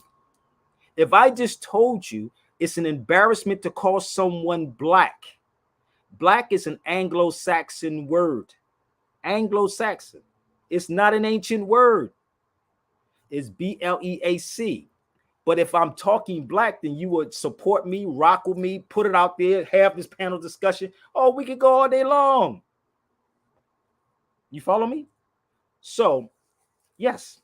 If I just told you it's an embarrassment to call someone black. Black is an Anglo-Saxon word. Anglo-Saxon. It's not an ancient word. It's B-L-E-A-C. But if I'm talking black, then you would support me, rock with me, put it out there, have this panel discussion. Oh, we could go all day long. You follow me? So, yes.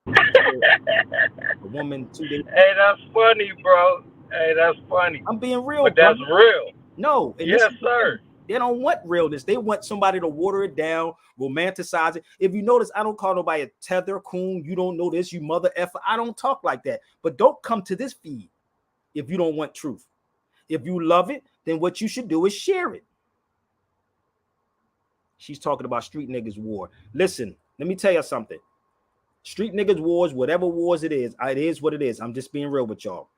A woman 2 days. Hey, that's funny, bro. Hey, that's funny. I'm being real, but that's brother. real. No. Yes, sir. They don't want realness. They want somebody to water it down, romanticize it. If you notice, I don't call nobody a tether coon. You don't know this, you mother effer. I don't talk like that. But don't come to this feed if you don't want truth. If you love it, then what you should do is share it. She's talking about street niggas war. Listen, let me tell you something. Street niggas wars, whatever wars it is what it is. I'm just being real with y'all.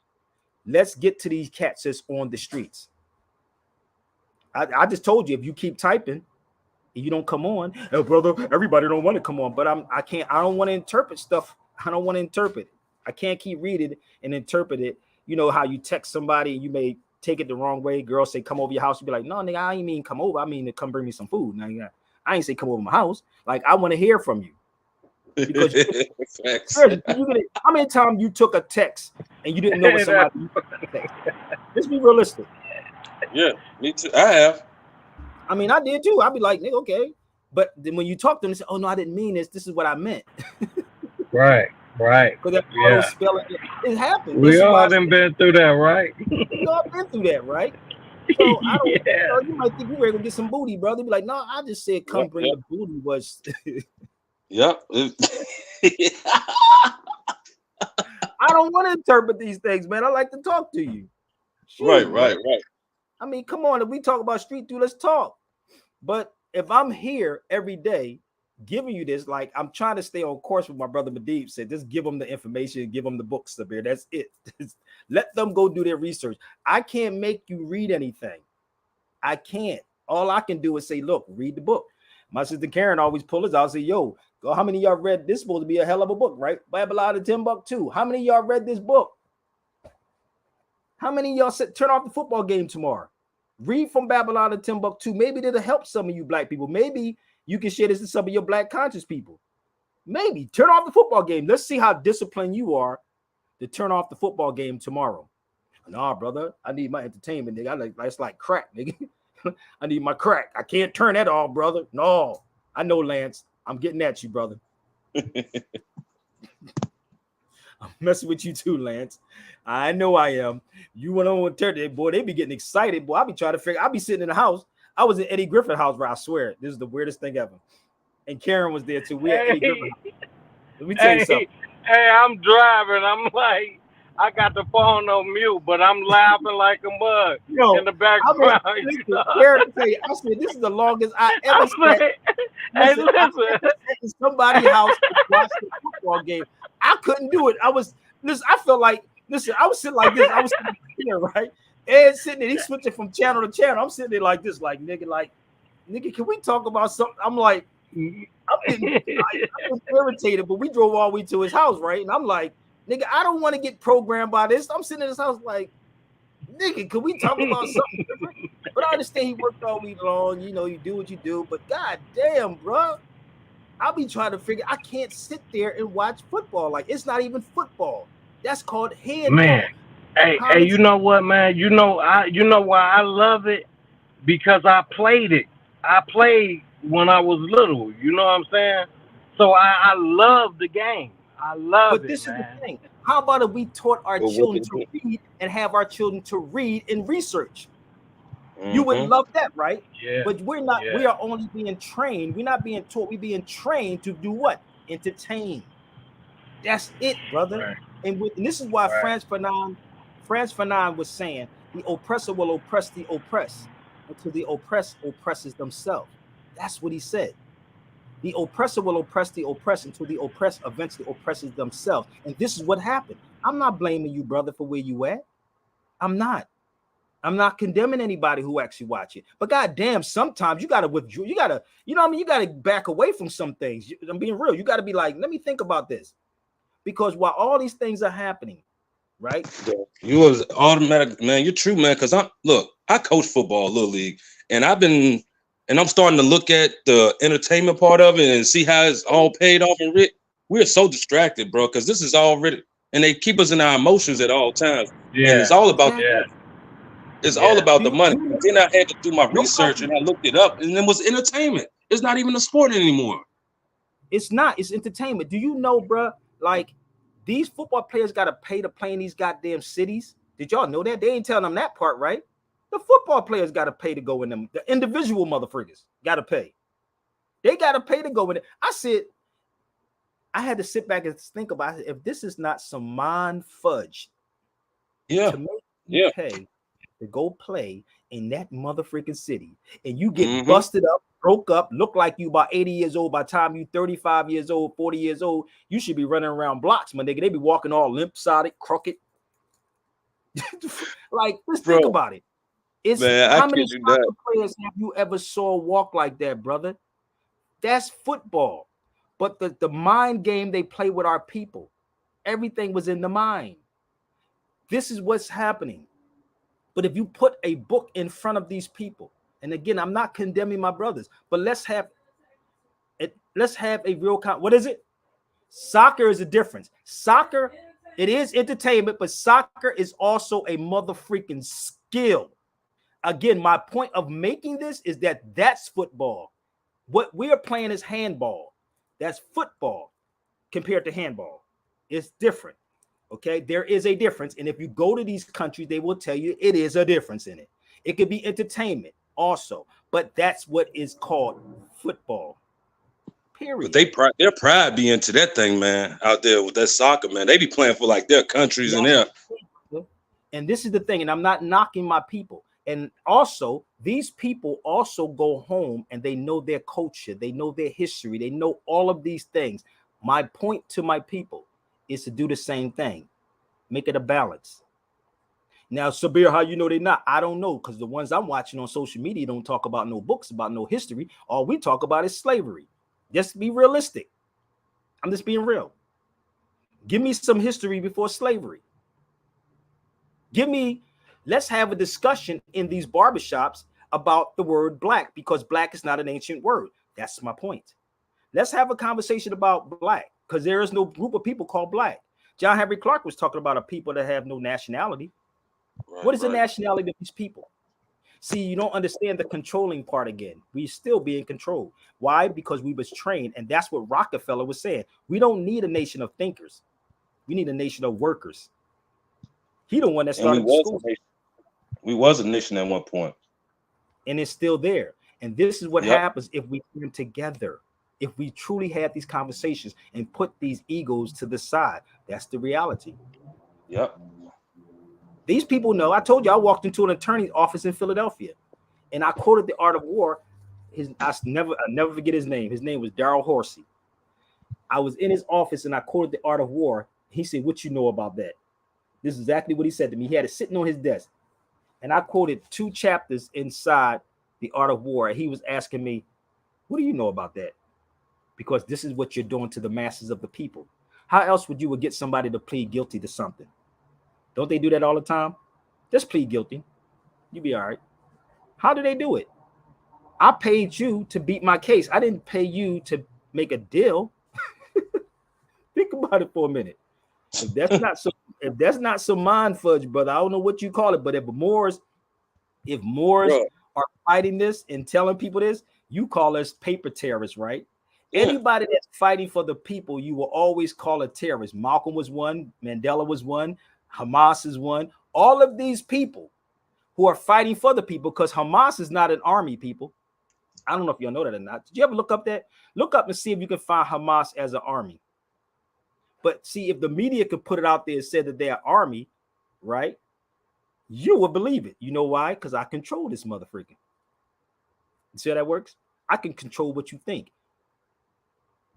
Let's get to these cats that's on the streets. I just told you, if you keep typing and you don't come on, oh, brother, everybody don't want to come on, but I don't want to interpret stuff. I don't want to interpret it. I can't keep reading and interpret it. You know how you text somebody and you may take it the wrong way. Girls say, come over your house. You be like, no, nigga, I ain't mean come over. I mean to come bring me some food. Now, I ain't say come over my house. Like, I want to hear from you. Because how many times you took a text and you didn't know what somebody text? Let's be realistic. Yeah, me too. I have. I mean, I did too. I'd be like, nigga, okay. But then when you talk to them, they say, oh, no, I didn't mean this. This is what I meant. Right. Because that auto spelling, it happened. We all done been through that, right? We all been through that, right? So I don't, you might think we were going to get some booty, brother. Be like, no, I just said come bring the booty was. Yep. I don't want to interpret these things, man. I like to talk to you. Right. I mean, come on. If we talk about street dude, let's talk. But if I'm here every day giving you this, like I'm trying to stay on course with my brother Medib said, just give them the information, give them the books, Sabir. That's it. Let them go do their research. I can't make you read anything. I can't. All I can do is say, look, read the book. My sister Karen always pull us out and say, yo, how many of y'all read this? Supposed to be a hell of a book, right? Babylon 10 buck too. How many of y'all read this book? How many of y'all said turn off the football game tomorrow? Read from Babylon to Timbuktu. Maybe that'll help some of you black people. Maybe you can share this to some of your black conscious people. Maybe turn off the football game. Let's see how disciplined you are to turn off the football game tomorrow. Nah, brother, I need my entertainment, nigga. It's like crack, nigga. I need my crack. I can't turn that off, brother. No, I know, Lance. I'm getting at you, brother. I'm messing with you too, Lance. I know I am. You went on with Turkey, boy. They be getting excited, boy. I be trying to figure. I be sitting in the house. I was in Eddie Griffin house, bro. I swear, this is the weirdest thing ever. And Karen was there too. We at Eddie Griffin house. Let me tell you something. Hey, I'm driving. I'm like, I got the phone on mute, but I'm laughing like a mug Yo, in the I mean, background. listen, Eric, tell you, I said this is the longest I ever I sat. say, hey, Listen, I listen. ever sat in somebody's house and watched the football game. I couldn't do it. I was listen. I felt like listen. I was sitting like this. I was sitting here, right? Ed sitting there. He's switching from channel to channel. I'm sitting there like this, like nigga, can we talk about something? I'm like, I'm getting irritated. But we drove all the way to his house, right? And I'm like, nigga, I don't want to get programmed by this. I'm sitting in his house like, nigga, can we talk about something different? But I understand he worked all week long. You know, you do what you do. But god damn, bro, I'll be trying to figure. I can't sit there and watch football. Like it's not even football. That's called handball. Man, hey, you know what, man? You know why I love it? Because I played it. I played when I was little. You know what I'm saying? So I love the game. I love But it, this man. is the thing. How about if we taught our Well, children to read and have our children to read and research? You would Mhm. love that, right? Yeah. But we're not. Yeah. We are only being trained. We're not being taught. We're being trained to do what? Entertain. That's it, brother. Right. And this is why Right. France Fanon was saying the oppressor will oppress the oppressed until the oppressed oppresses themselves. That's what he said. The oppressor will oppress the oppressed until the oppressed eventually oppresses themselves. And this is what happened. I'm not blaming you, brother, for where you at. I'm not. I'm not condemning anybody who actually watch it. But goddamn, sometimes you gotta withdraw. You gotta, you know what I mean? You gotta back away from some things. I'm being real. You gotta be like, let me think about this. Because while all these things are happening, right? You was automatic, man. You're true, man. Because I coach football, little league, and I'm starting to look at the entertainment part of it and see how it's all paid off. And we're so distracted, bro, because this is already, and they keep us in our emotions at all times, and it's Yeah. all about Yeah. it's all about the money. You, Then I had to do my research nobody, and I looked it up, and it was entertainment. It's not even a sport anymore. it's not. It's entertainment. Do you know, bro? Like these football players gotta pay to play in these goddamn cities. Did y'all know that? They ain't telling them that part, right? The football players gotta pay to go in them. The individual motherfuckers gotta pay. They gotta pay to go in it. I said, I had to sit back and think about it. If this is not some mind fudge Yeah, to make you yeah. pay to go play in that motherfucking city, and you get Mm-hmm. busted up, broke up, look like you about 80 years old. By the time you 35 years old, 40 years old, you should be running around blocks, my nigga. They be walking all limp-sided, crooked. Like, let's think Bro, about it. It's man, I how many kid you soccer not. players have you ever saw walk like that, brother? That's football. But the mind game they play with our people, everything was in the mind. This is what's happening. But if you put a book in front of these people, and again, I'm not condemning my brothers, but let's have it. Let's have a real what is it? Soccer is a difference. Soccer, it is entertainment, but soccer is also a mother freaking skill. Again, my point of making this is that that's football. What we are playing is handball. That's football compared to handball. It's different. Okay, there is a difference. And if you go to these countries, they will tell you it is a difference in it. It could be entertainment also, but that's what is called football. But Period. their pride be into that thing, man, out there with that soccer, man. They be playing for like their countries and their. And this is the thing, and I'm not knocking my people. And also, these people also go home and they know their culture, they know their history, they know all of these things. My point to my people is to do the same thing, make it a balance. Now, Sabir, how you know they're not? I don't know, because the ones I'm watching on social media don't talk about no books, about no history. All we talk about is slavery. Just be realistic. I'm just being real. Give me some history before slavery. Let's have a discussion in these barbershops about the word black, because black is not an ancient word. That's my point. Let's have a conversation about black, because there is no group of people called black. John Henry Clark was talking about a people that have no nationality. Right, What is the right. nationality of these people? See, you don't understand the controlling part again. We still being controlled. Why? Because we was trained, and that's what Rockefeller was saying. We don't need a nation of thinkers. We need a nation of workers. He the one that And started the schools, we was a nation at one point. and it's still there. And this is what Yep. happens if we come together. If we truly had these conversations and put these egos to the side, that's the reality. Yep. These people know. I told you I walked into an attorney's office in Philadelphia, and I quoted The Art of War. I never forget his name. His name was Darrell Horsey. I was in his office and I quoted The Art of War. He said, "What you know about that?" This is exactly what he said to me. He had it sitting on his desk, and I quoted 2 chapters inside The Art of War. And he was asking me, "What do you know about that?" Because this is what you're doing to the masses of the people. How else would you get somebody to plead guilty to something? Don't they do that all the time? Just plead guilty. You'll be all right. How do they do it? I paid you to beat my case. I didn't pay you to make a deal. Think about it for a minute. If that's not some mind fudge, brother, I don't know what you call it, but if Moors Bro, are fighting this and telling people this, you call us paper terrorists, right? yeah. Anybody that's fighting for the people, you will always call a terrorist. Malcolm was one, Mandela was one, Hamas is one. All of these people who are fighting for the people, because Hamas is not an army, people. I don't know if y'all know that or not. Did you ever look up that? Look up and see if you can find Hamas as an army. But see, if the media could put it out there and say that they're army, right? You would believe it. You know why? Because I control this motherfucker. You see how that works? I can control what you think.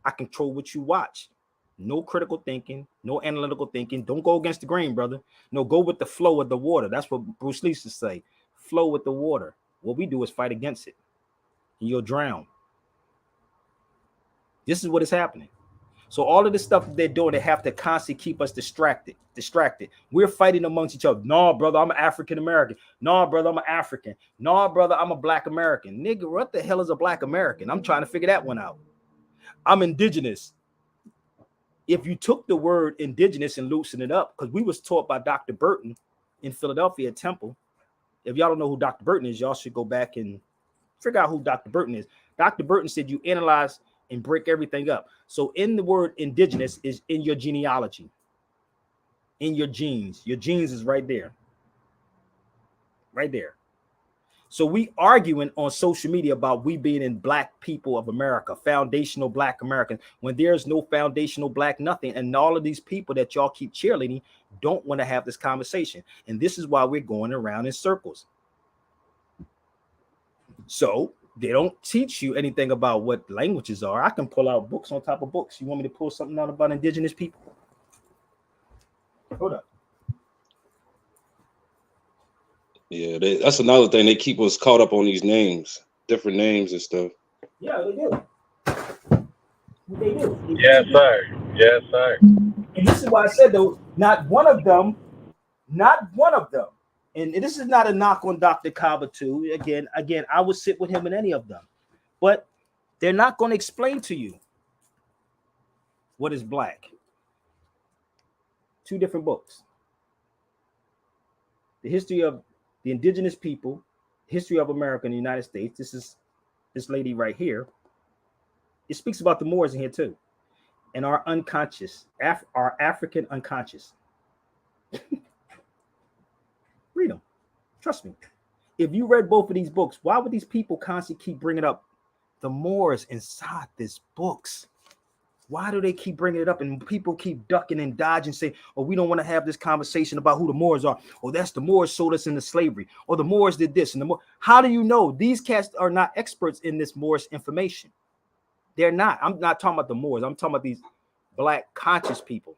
I control what you watch. No critical thinking, no analytical thinking. Don't go against the grain, brother. No, go with the flow of the water. That's what Bruce Lee used to say. Flow with the water. What we do is fight against it. And you'll drown. This is what is happening. So all of this stuff that they're doing, they have to constantly keep us distracted. We're fighting amongst each other. No, brother, I'm an African American. No, brother, I'm an African. No, brother, I'm a Black American. Nigga, what the hell is a Black American? I'm trying to figure that one out. I'm indigenous. If you took the word indigenous and loosened it up, because we was taught by Dr. Burton in Philadelphia at Temple. If y'all don't know who Dr. Burton is, y'all should go back and figure out who Dr. Burton is. Dr. Burton said you analyze and break everything up. So in the word indigenous is in your genealogy, in your genes. Your genes is right there. Right there. So we arguing on social media about we being in Black people of America, foundational Black Americans, when there's no foundational Black nothing. And all of these people that y'all keep cheerleading don't want to have this conversation. And this is why we're going around in circles. So they don't teach you anything about what languages are. I can pull out books on top of books. You want me to pull something out about indigenous people? Hold up. Yeah, that's another thing. They keep us caught up on these names, different names and stuff. Yeah, they do. They do. Yes, sir. Yes, sir. And this is why I said, though, not one of them, and this is not a knock on Dr. Kaba too. Again, I would sit with him in any of them, but they're not going to explain to you what is Black. 2 different books. The history of the indigenous people, history of America and the United States. This is this lady right here. It speaks about the Moors in here too, and our unconscious, our African unconscious. Read them. Trust me. If you read both of these books, why would these people constantly keep bringing up the Moors inside these books? Why do they keep bringing it up? And people keep ducking and dodging, saying, "Oh, we don't want to have this conversation about who the Moors are. Oh, that's the Moors sold us into slavery. Or the Moors did this and the Moors." How do you know? These cats are not experts in this Moors information. They're not. I'm not talking about the Moors. I'm talking about these Black conscious people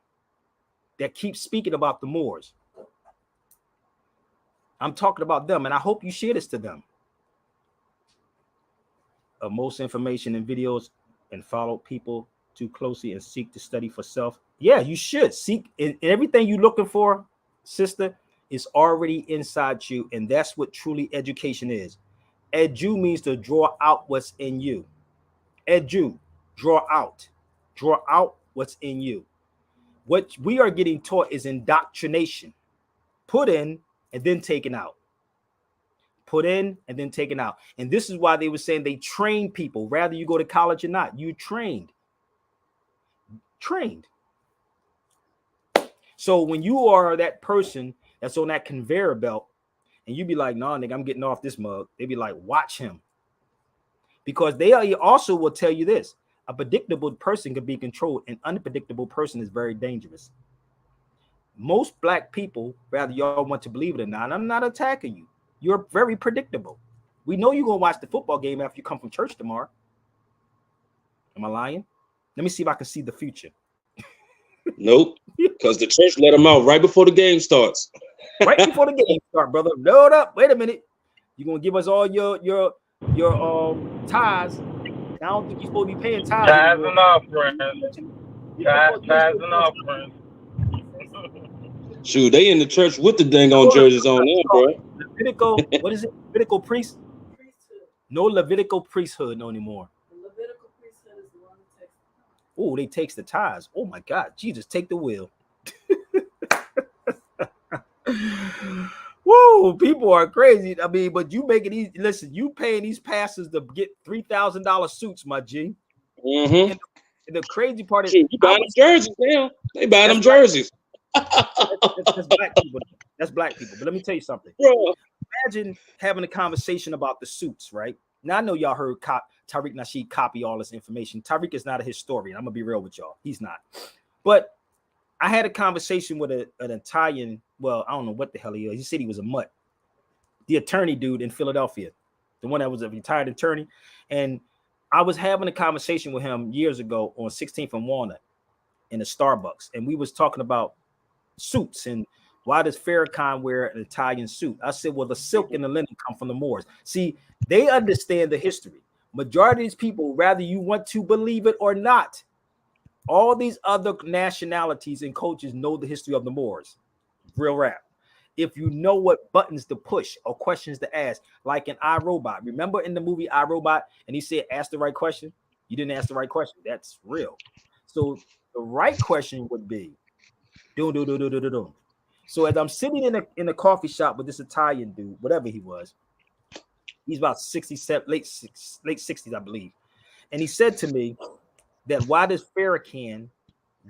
that keep speaking about the Moors. I'm talking about them, and I hope you share this to them. Most information and videos and follow people too closely and seek to study for self. Yeah, you should seek, and everything you're looking for, sister, is already inside you, and that's what truly education is. Edu means to draw out what's in you. Edu, draw out what's in you. What we are getting taught is indoctrination. Put in and then taken out. Put in and then taken out. And this is why they were saying they train people. Rather you go to college or not, you trained. So when you are that person that's on that conveyor belt and you be like, "Nah, nigga, I'm getting off this mug," they be like, "Watch him." Because they also will tell you this: a predictable person can be controlled. An unpredictable person is very dangerous. most black people, whether y'all want to believe it or not, I'm not attacking you. You're very predictable. We know you're gonna watch the football game after you come from church tomorrow. Am I lying? Let me see if I can see the future. Nope, because the church let them out right before the game starts. Right before the game start, brother. Load up. Wait a minute. You're gonna give us all your tithes. I don't think you're supposed to be paying tithes Tithes anymore. and offerings. Tithes and offerings. Shoot, they in the church with the dang on jerseys on there, bro. Levitical, what is it? Levitical priest? No Levitical priesthood no anymore. The Levitical priesthood is the one that takes. Oh, they takes the tithes. Oh my God, Jesus, take the wheel. Whoa, people are crazy. I mean, but you making these. Listen, you paying these pastors to get $3,000 suits, my G. Mm-hmm. And the crazy part is, you buying them jerseys now. They buying them jerseys. That's black people. That's black people. But let me tell you something. Bro. Imagine having a conversation about the suits, right? Now I know y'all heard Tariq Nasheed copy all this information. Tariq is not a historian. I'm gonna be real with y'all. He's not. But I had a conversation with an Italian. Well, I don't know what the hell he is. He said he was a mutt. The attorney dude in Philadelphia, the one that was a retired attorney, and I was having a conversation with him years ago on 16th and Walnut in a Starbucks, and we was talking about suits and why does Farrakhan wear an Italian suit? I said, well, the silk and the linen come from the Moors. See, they understand the history. Majority of these people, whether you want to believe it or not, all these other nationalities and cultures know the history of the Moors. Real rap. If you know what buttons to push or questions to ask, like in iRobot. Remember in the movie iRobot, and he said, ask the right question? You didn't ask the right question. That's real. So the right question would be, do. So as I'm sitting in a coffee shop with this Italian dude, whatever he was, he's about 67, late 60s, I believe. And he said to me that why does Farrakhan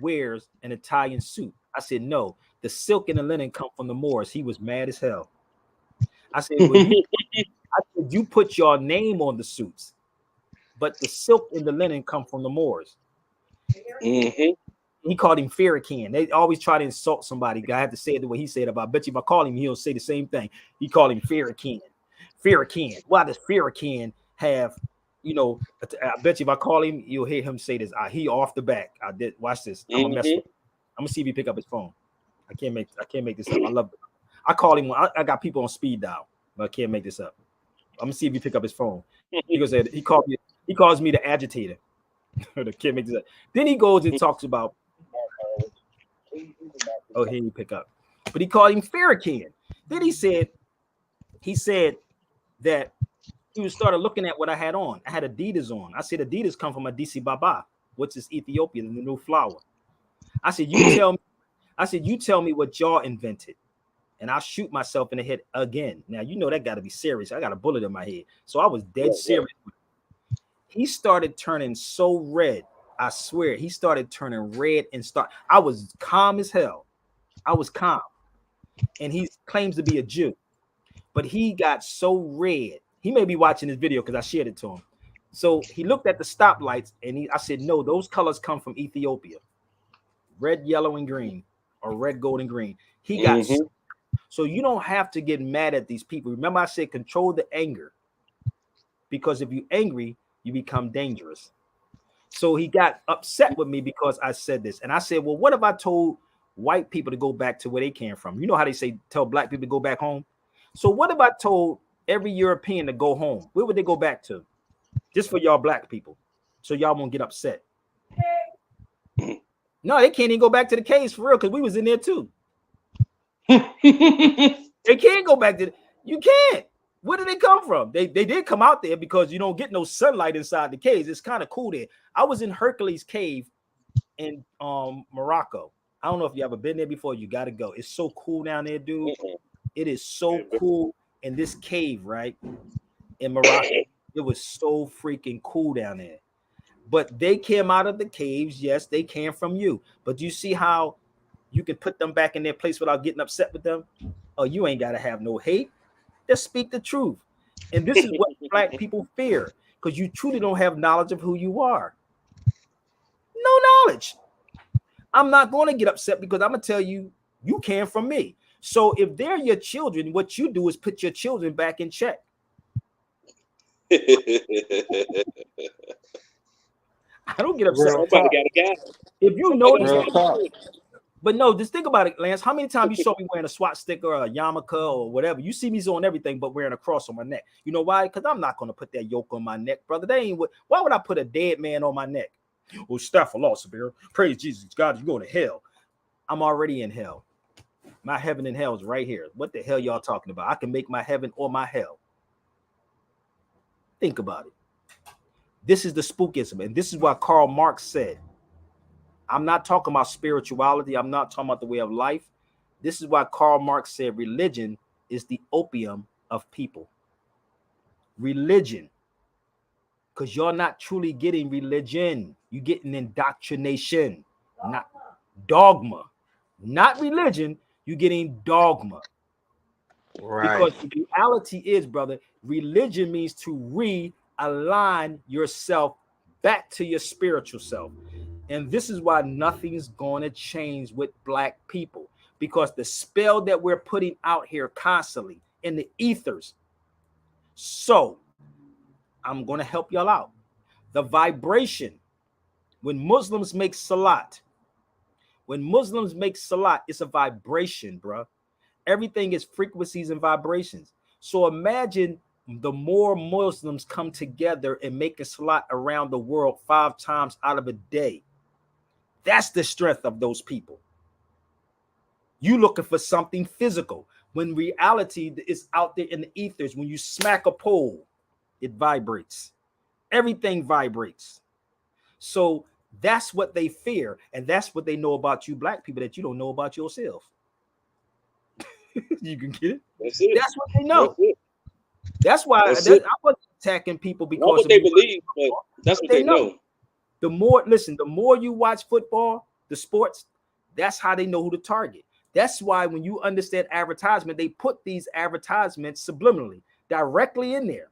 wears an Italian suit? I said, no, the silk and the linen come from the Moors. He was mad as hell. I said, well, you put your name on the suits, but the silk and the linen come from the Moors. Mm-hmm. He called him Farrakhan. They always try to insult somebody. I have to say it the way he said it. But I bet you if I call him, he'll say the same thing. He called him Farrakhan. Farrakhan. Why does Farrakhan have, I bet you if I call him, you'll hear him say this. He off the back. I did. Watch this. I'm gonna mess with him. I'm gonna see if he pick up his phone. I can't make this up. I love it. I call him. I got people on speed dial, but I can't make this up. I'm gonna see if he pick up his phone. He goes, he calls me the agitator. The kid makes this up. Then he goes and talks about. Oh, here you pick up. But he called him Farrakhan. Then he said that he started looking at what I had on. I had Adidas on. I said Adidas come from Addis Ababa, which is Ethiopia, the new flower. I said, you tell me what y'all invented, and I'll shoot myself in the head again. Now you know that got to be serious. I got a bullet in my head, so I was dead serious. He started turning so red. I swear, he started turning red and I was calm as hell. I was calm, and he claims to be a Jew, but he got so red. He may be watching this video because I shared it to him. So he looked at the stoplights, and I said, no, those colors come from Ethiopia. Red, yellow, and green, or red, gold, and green. He got so you don't have to get mad at these people. Remember, I said control the anger, because if you're angry, you become dangerous. So he got upset with me because I said this, and I said, well, what if I told white people to go back to where they came from? You know how they say tell black people to go back home. So what if I told every European to go home? Where would they go back to? Just for y'all black people, so y'all won't get upset. No, they can't even go back to the caves for real, because we was in there too. They can't go back to you can't. Where did they come from? They did come out there because you don't get no sunlight inside the caves. It's kind of cool there. I was in Hercules Cave in Morocco. I don't know if you ever been there before. You got to go. It's so cool down there, dude. It is so cool in this cave, right? In Morocco. It was so freaking cool down there. But they came out of the caves. Yes, they came from you. But you see how you can put them back in their place without getting upset with them? Oh, you ain't got to have no hate. Just speak the truth. And this is what black people fear, because you truly don't have knowledge of who you are. No knowledge. I'm not going to get upset because I'm going to tell you You can from me. So if they're your children, what you do is put your children back in check. I don't get upset. Real Somebody talk. got a guy. If you Somebody notice, got Real a talk. guy. but no, just think about it, Lance. How many times you saw me wearing a SWAT sticker or a yarmulke or whatever? You see me on everything, but wearing a cross on my neck. You know why? Because I'm not going to put that yoke on my neck, brother. They ain't what. Why would I put a dead man on my neck? Oh, staff of law, Sabir. Praise Jesus, God, you going to hell. I'm already in hell. My heaven and hell is right here. What the hell y'all talking about? I can make my heaven or my hell. Think about it. This is the spookism, and this is why Karl Marx said, I'm not talking about spirituality. I'm not talking about the way of life. This is why Karl Marx said religion is the opium of people. Religion. Because you're not truly getting religion. You're getting indoctrination, not dogma. Not religion. You're getting dogma. Right. Because the reality is, brother, religion means to realign yourself back to your spiritual self. And this is why nothing's going to change with black people, because the spell that we're putting out here constantly in the ethers. So I'm going to help y'all out. The vibration, when Muslims make salat, it's a vibration, bro. Everything is frequencies and vibrations. So imagine the more Muslims come together and make a salat around the world 5 times out of a day. That's the strength of those people. You looking for something physical when reality is out there in the ethers. When you smack a pole, it vibrates. Everything vibrates. So that's what they fear, and that's what they know about you black people that you don't know about yourself. You can get it. That's it. That's what they That's know. it. That's why That's it. I wasn't attacking people Not because what of they me. believe, but that's what They they know. know. The more you watch football, the sports, that's how they know who to target. That's why when you understand advertisement, they put these advertisements subliminally directly in there.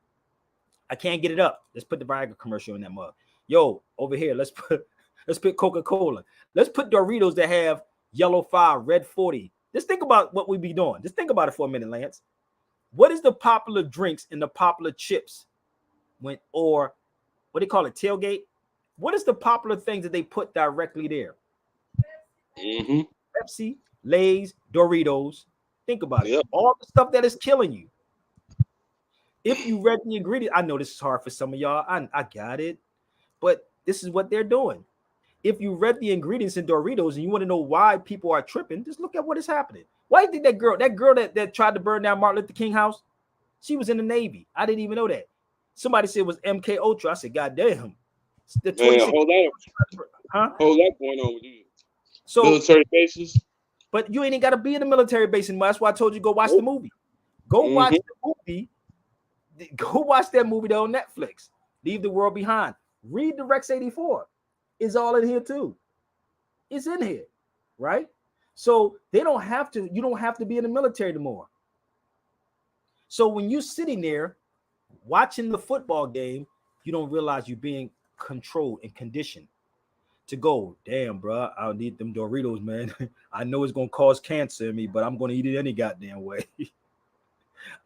I can't get it up. Let's put the Viagra commercial in that mug. Yo, over here, let's put Coca-Cola. Let's put Doritos that have yellow 5, red 40. Just think about what we be doing. Just think about it for a minute, Lance. What is the popular drinks and the popular chips or what do they call it, tailgate? What is the popular things that they put directly there? Mm-hmm. Pepsi, Lay's, Doritos. Think about it. Yep. All the stuff that is killing you. If you read the ingredient, I know this is hard for some of y'all. I got it. But this is what they're doing. If you read the ingredients in Doritos and you want to know why people are tripping, just look at what is happening. Why do you think that girl that tried to burn down Martin Luther King house, she was in the Navy? I didn't even know that. Somebody said it was MK Ultra. I said, God damn. The Man, 26, huh? whole lot going on with you. So, Military bases. but you ain't got to be in the military base anymore. That's why I told you go watch the movie. Go watch the movie. Go watch that movie on Netflix. Leave the World Behind. Read the Rex 84. It's all in here too. It's in here, right? So you don't have to be in the military anymore. So when you're sitting there watching the football game, you don't realize you're being controlled and conditioned to go, damn, bro, I'll need them Doritos, man. I know it's going to cause cancer in me, but I'm going to eat it any goddamn way.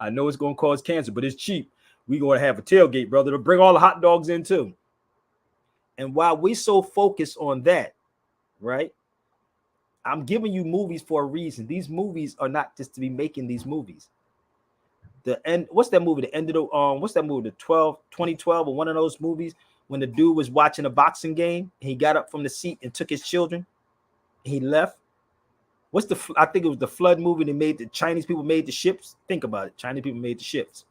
I know it's going to cause cancer, but it's cheap. We're going to have a tailgate, brother, to bring all the hot dogs in too. And while we so focused on that, right, I'm giving you movies for a reason. These movies are not just to be making these movies. The end, what's that movie? The end of the what's that movie? The 2012 or one of those movies when the dude was watching a boxing game and he got up from the seat and took his children. And he left. I think it was the flood movie. The Chinese people made the ships. Think about it. Chinese people made the ships.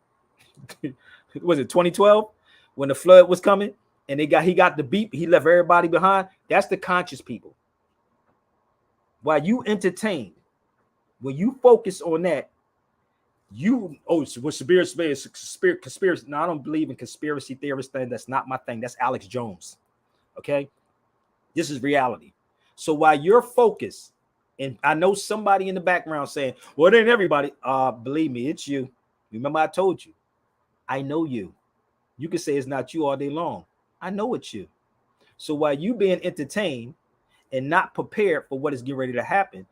Was it 2012 when the flood was coming and he got the beep? He left everybody behind. That's the conscious people. While you entertain, when you focus on that, so what Sabir is conspiracy. No, I don't believe in conspiracy theorist thing. That's not my thing. That's Alex Jones. Okay, this is reality. So while you're focused, and I know somebody in the background saying, "Well, it ain't everybody." Believe me, it's you. Remember, I told you. I know you. You can say it's not you all day long. I know it's you. So while you being entertained and not prepared for what is getting ready to happen,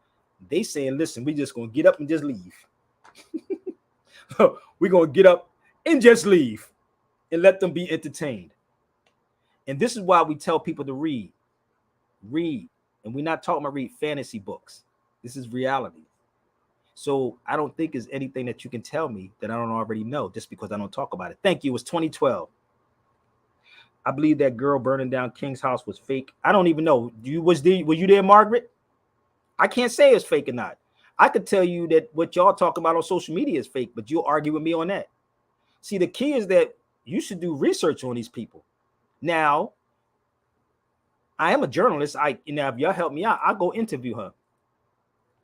They saying, listen, we just gonna get up and just leave. We're gonna get up and just leave and let them be entertained. And this is why we tell people to read. And we're not talking about read fantasy books. This is reality. So I don't think there's anything that you can tell me that I don't already know just because I don't talk about it. Thank you. It was 2012. I believe that girl burning down King's house was fake. I don't even know. Were you there, Margaret? I can't say it's fake or not. I could tell you that what y'all talk about on social media is fake, but you'll argue with me on that. See, the key is that you should do research on these people. Now, I am a journalist. If y'all help me out, I'll go interview her.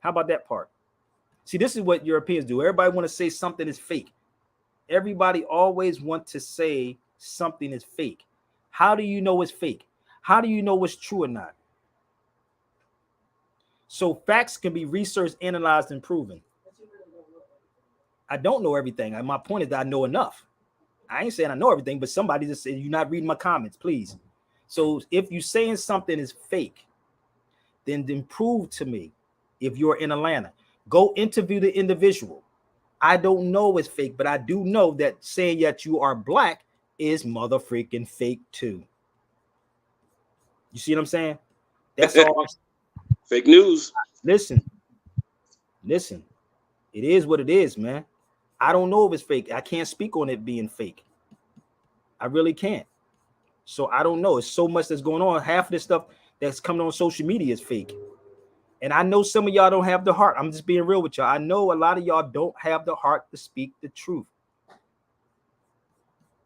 How about that part? See, this is what Europeans do. Everybody want to say something is fake. Everybody always want to say something is fake. How do you know it's fake? How do you know what's true or not? So facts can be researched, analyzed, and proven. I don't know everything. My point is that I know enough. I ain't saying I know everything, but somebody just said, you're not reading my comments, please. So if you're saying something is fake, then prove to me if you're in Atlanta. Go interview the individual. I don't know it's fake, but I do know that saying that you are black is motherfreaking fake too. You see what I'm saying? That's all. Fake news. Listen. It is what it is, man. I don't know if it's fake. I can't speak on it being fake. I really can't. So I don't know. It's so much that's going on. Half of the stuff that's coming on social media is fake. And I know some of y'all don't have the heart. I'm just being real with y'all. I know a lot of y'all don't have the heart to speak the truth.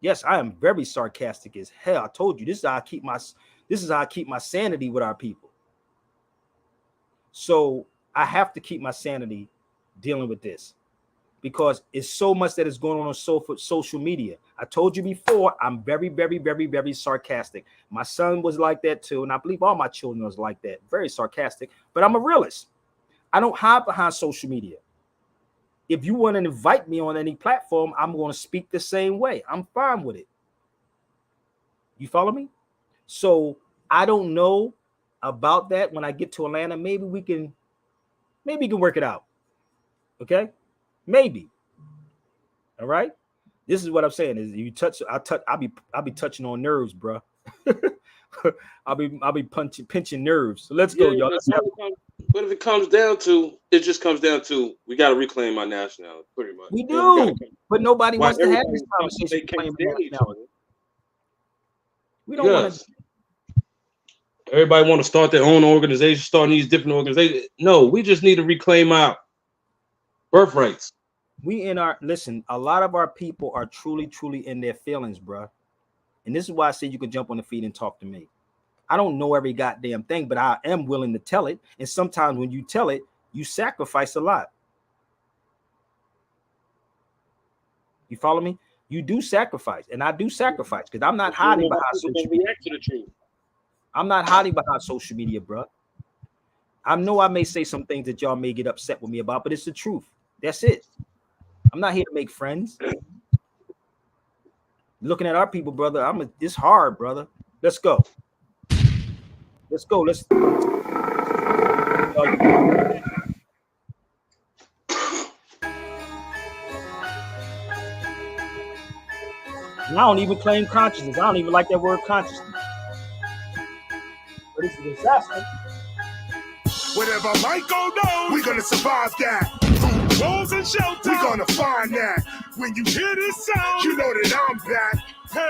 Yes, I am very sarcastic as hell. I told you this is how I keep my sanity with our people. So I have to keep my sanity dealing with this because it's so much that is going on social media. I told you before, I'm very, very, very, very sarcastic. My son was like that too, and I believe all my children was like that, very sarcastic, but I'm a realist. I don't hide behind social media. If you want to invite me on any platform, I'm going to speak the same way. I'm fine with it. You follow me? So I don't know about that. When I get to Atlanta, maybe we can work it out. Okay? Maybe. All right? This is what I'm saying is I'll be touching on nerves, bro. I'll be pinching nerves. So let's go, y'all. But if it comes down to, it just comes down to we got to reclaim our nationality, pretty much. We do, but nobody wants to have this conversation. We don't want to. Everybody want to start their own organization, starting these different organizations. No, we just need to reclaim our birthrights. Listen, a lot of our people are truly, truly in their feelings, bro. And this is why I say you can jump on the feed and talk to me. I don't know every goddamn thing, but I am willing to tell it. And sometimes when you tell it, you sacrifice a lot. You follow me? You do sacrifice, and I do sacrifice because I'm not hiding behind social media. I'm not hiding behind social media, bro. I know I may say some things that y'all may get upset with me about, but it's the truth. That's it. I'm not here to make friends. Looking at our people, brother, it's hard, brother. Let's go. Let's go. And I don't even claim consciousness. I don't even like that word consciousness. But it's a disaster. Whatever might go down, we're gonna survive that. Food, clothes, and shelter, we're gonna find that. When you hear this sound, you know that I'm back. Hey,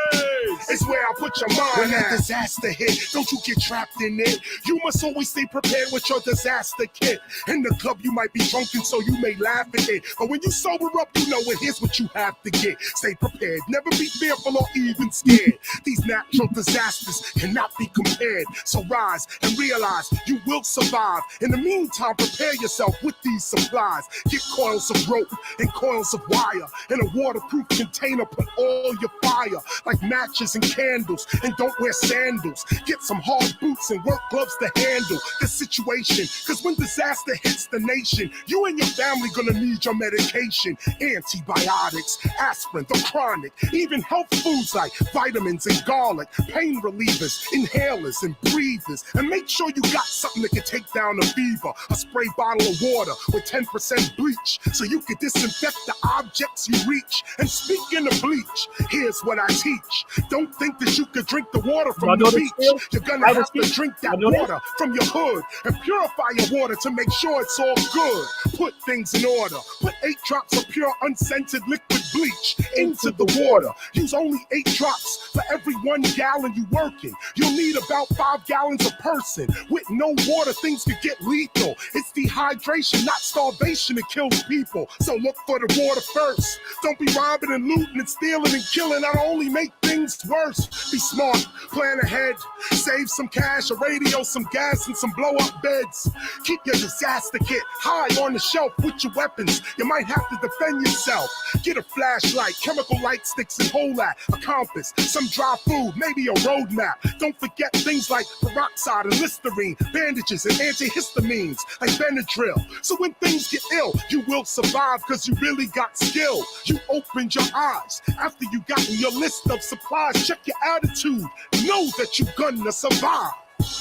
it's where I put your mind when that disaster hit. Don't you get trapped in it. You must always stay prepared with your disaster kit. In the club, you might be drunken, so you may laugh at it. But when you sober up, you know it. Here's what you have to get. Stay prepared. Never be fearful or even scared. These natural disasters cannot be compared. So rise and realize you will survive. In the meantime, prepare yourself with these supplies. Get coils of rope and coils of wire. In a waterproof container, put all your fire. like matches and candles. And don't wear sandals. Get some hard boots and work gloves to handle the situation. Cause when disaster hits the nation, you and your family gonna need your medication. Antibiotics, aspirin, the chronic, even health foods like vitamins and garlic, pain relievers, inhalers and breathers. And make sure you got something that can take down a fever. A spray bottle of water with 10% bleach so you can disinfect the objects you reach. And speaking of bleach, here's what I teach. Don't think that you could drink the water from the beach. You're gonna have to drink that water from your hood and purify your water to make sure it's all good. Put things in order. Put 8 drops of pure unscented liquid bleach into the water. Use only 8 drops for every 1 gallon you working. You'll need about 5 gallons a person. With no water, things could get lethal. It's dehydration, not starvation that kills people. So look for the water first. Don't be robbing and looting and stealing and killing. That'll only make things worse. Be smart, plan ahead, save some cash, a radio, some gas, and some blow-up beds. Keep your disaster kit high on the shelf with your weapons. You might have to defend yourself. Get a flashlight, chemical light sticks and whole lot, a compass, some dry food, maybe a road map. Don't forget things like peroxide and Listerine, bandages and antihistamines like Benadryl. So when things get ill, you will survive because you really got skill. You opened your eyes after you got in your list of supplies. Check your attitude. Know that you're gonna survive.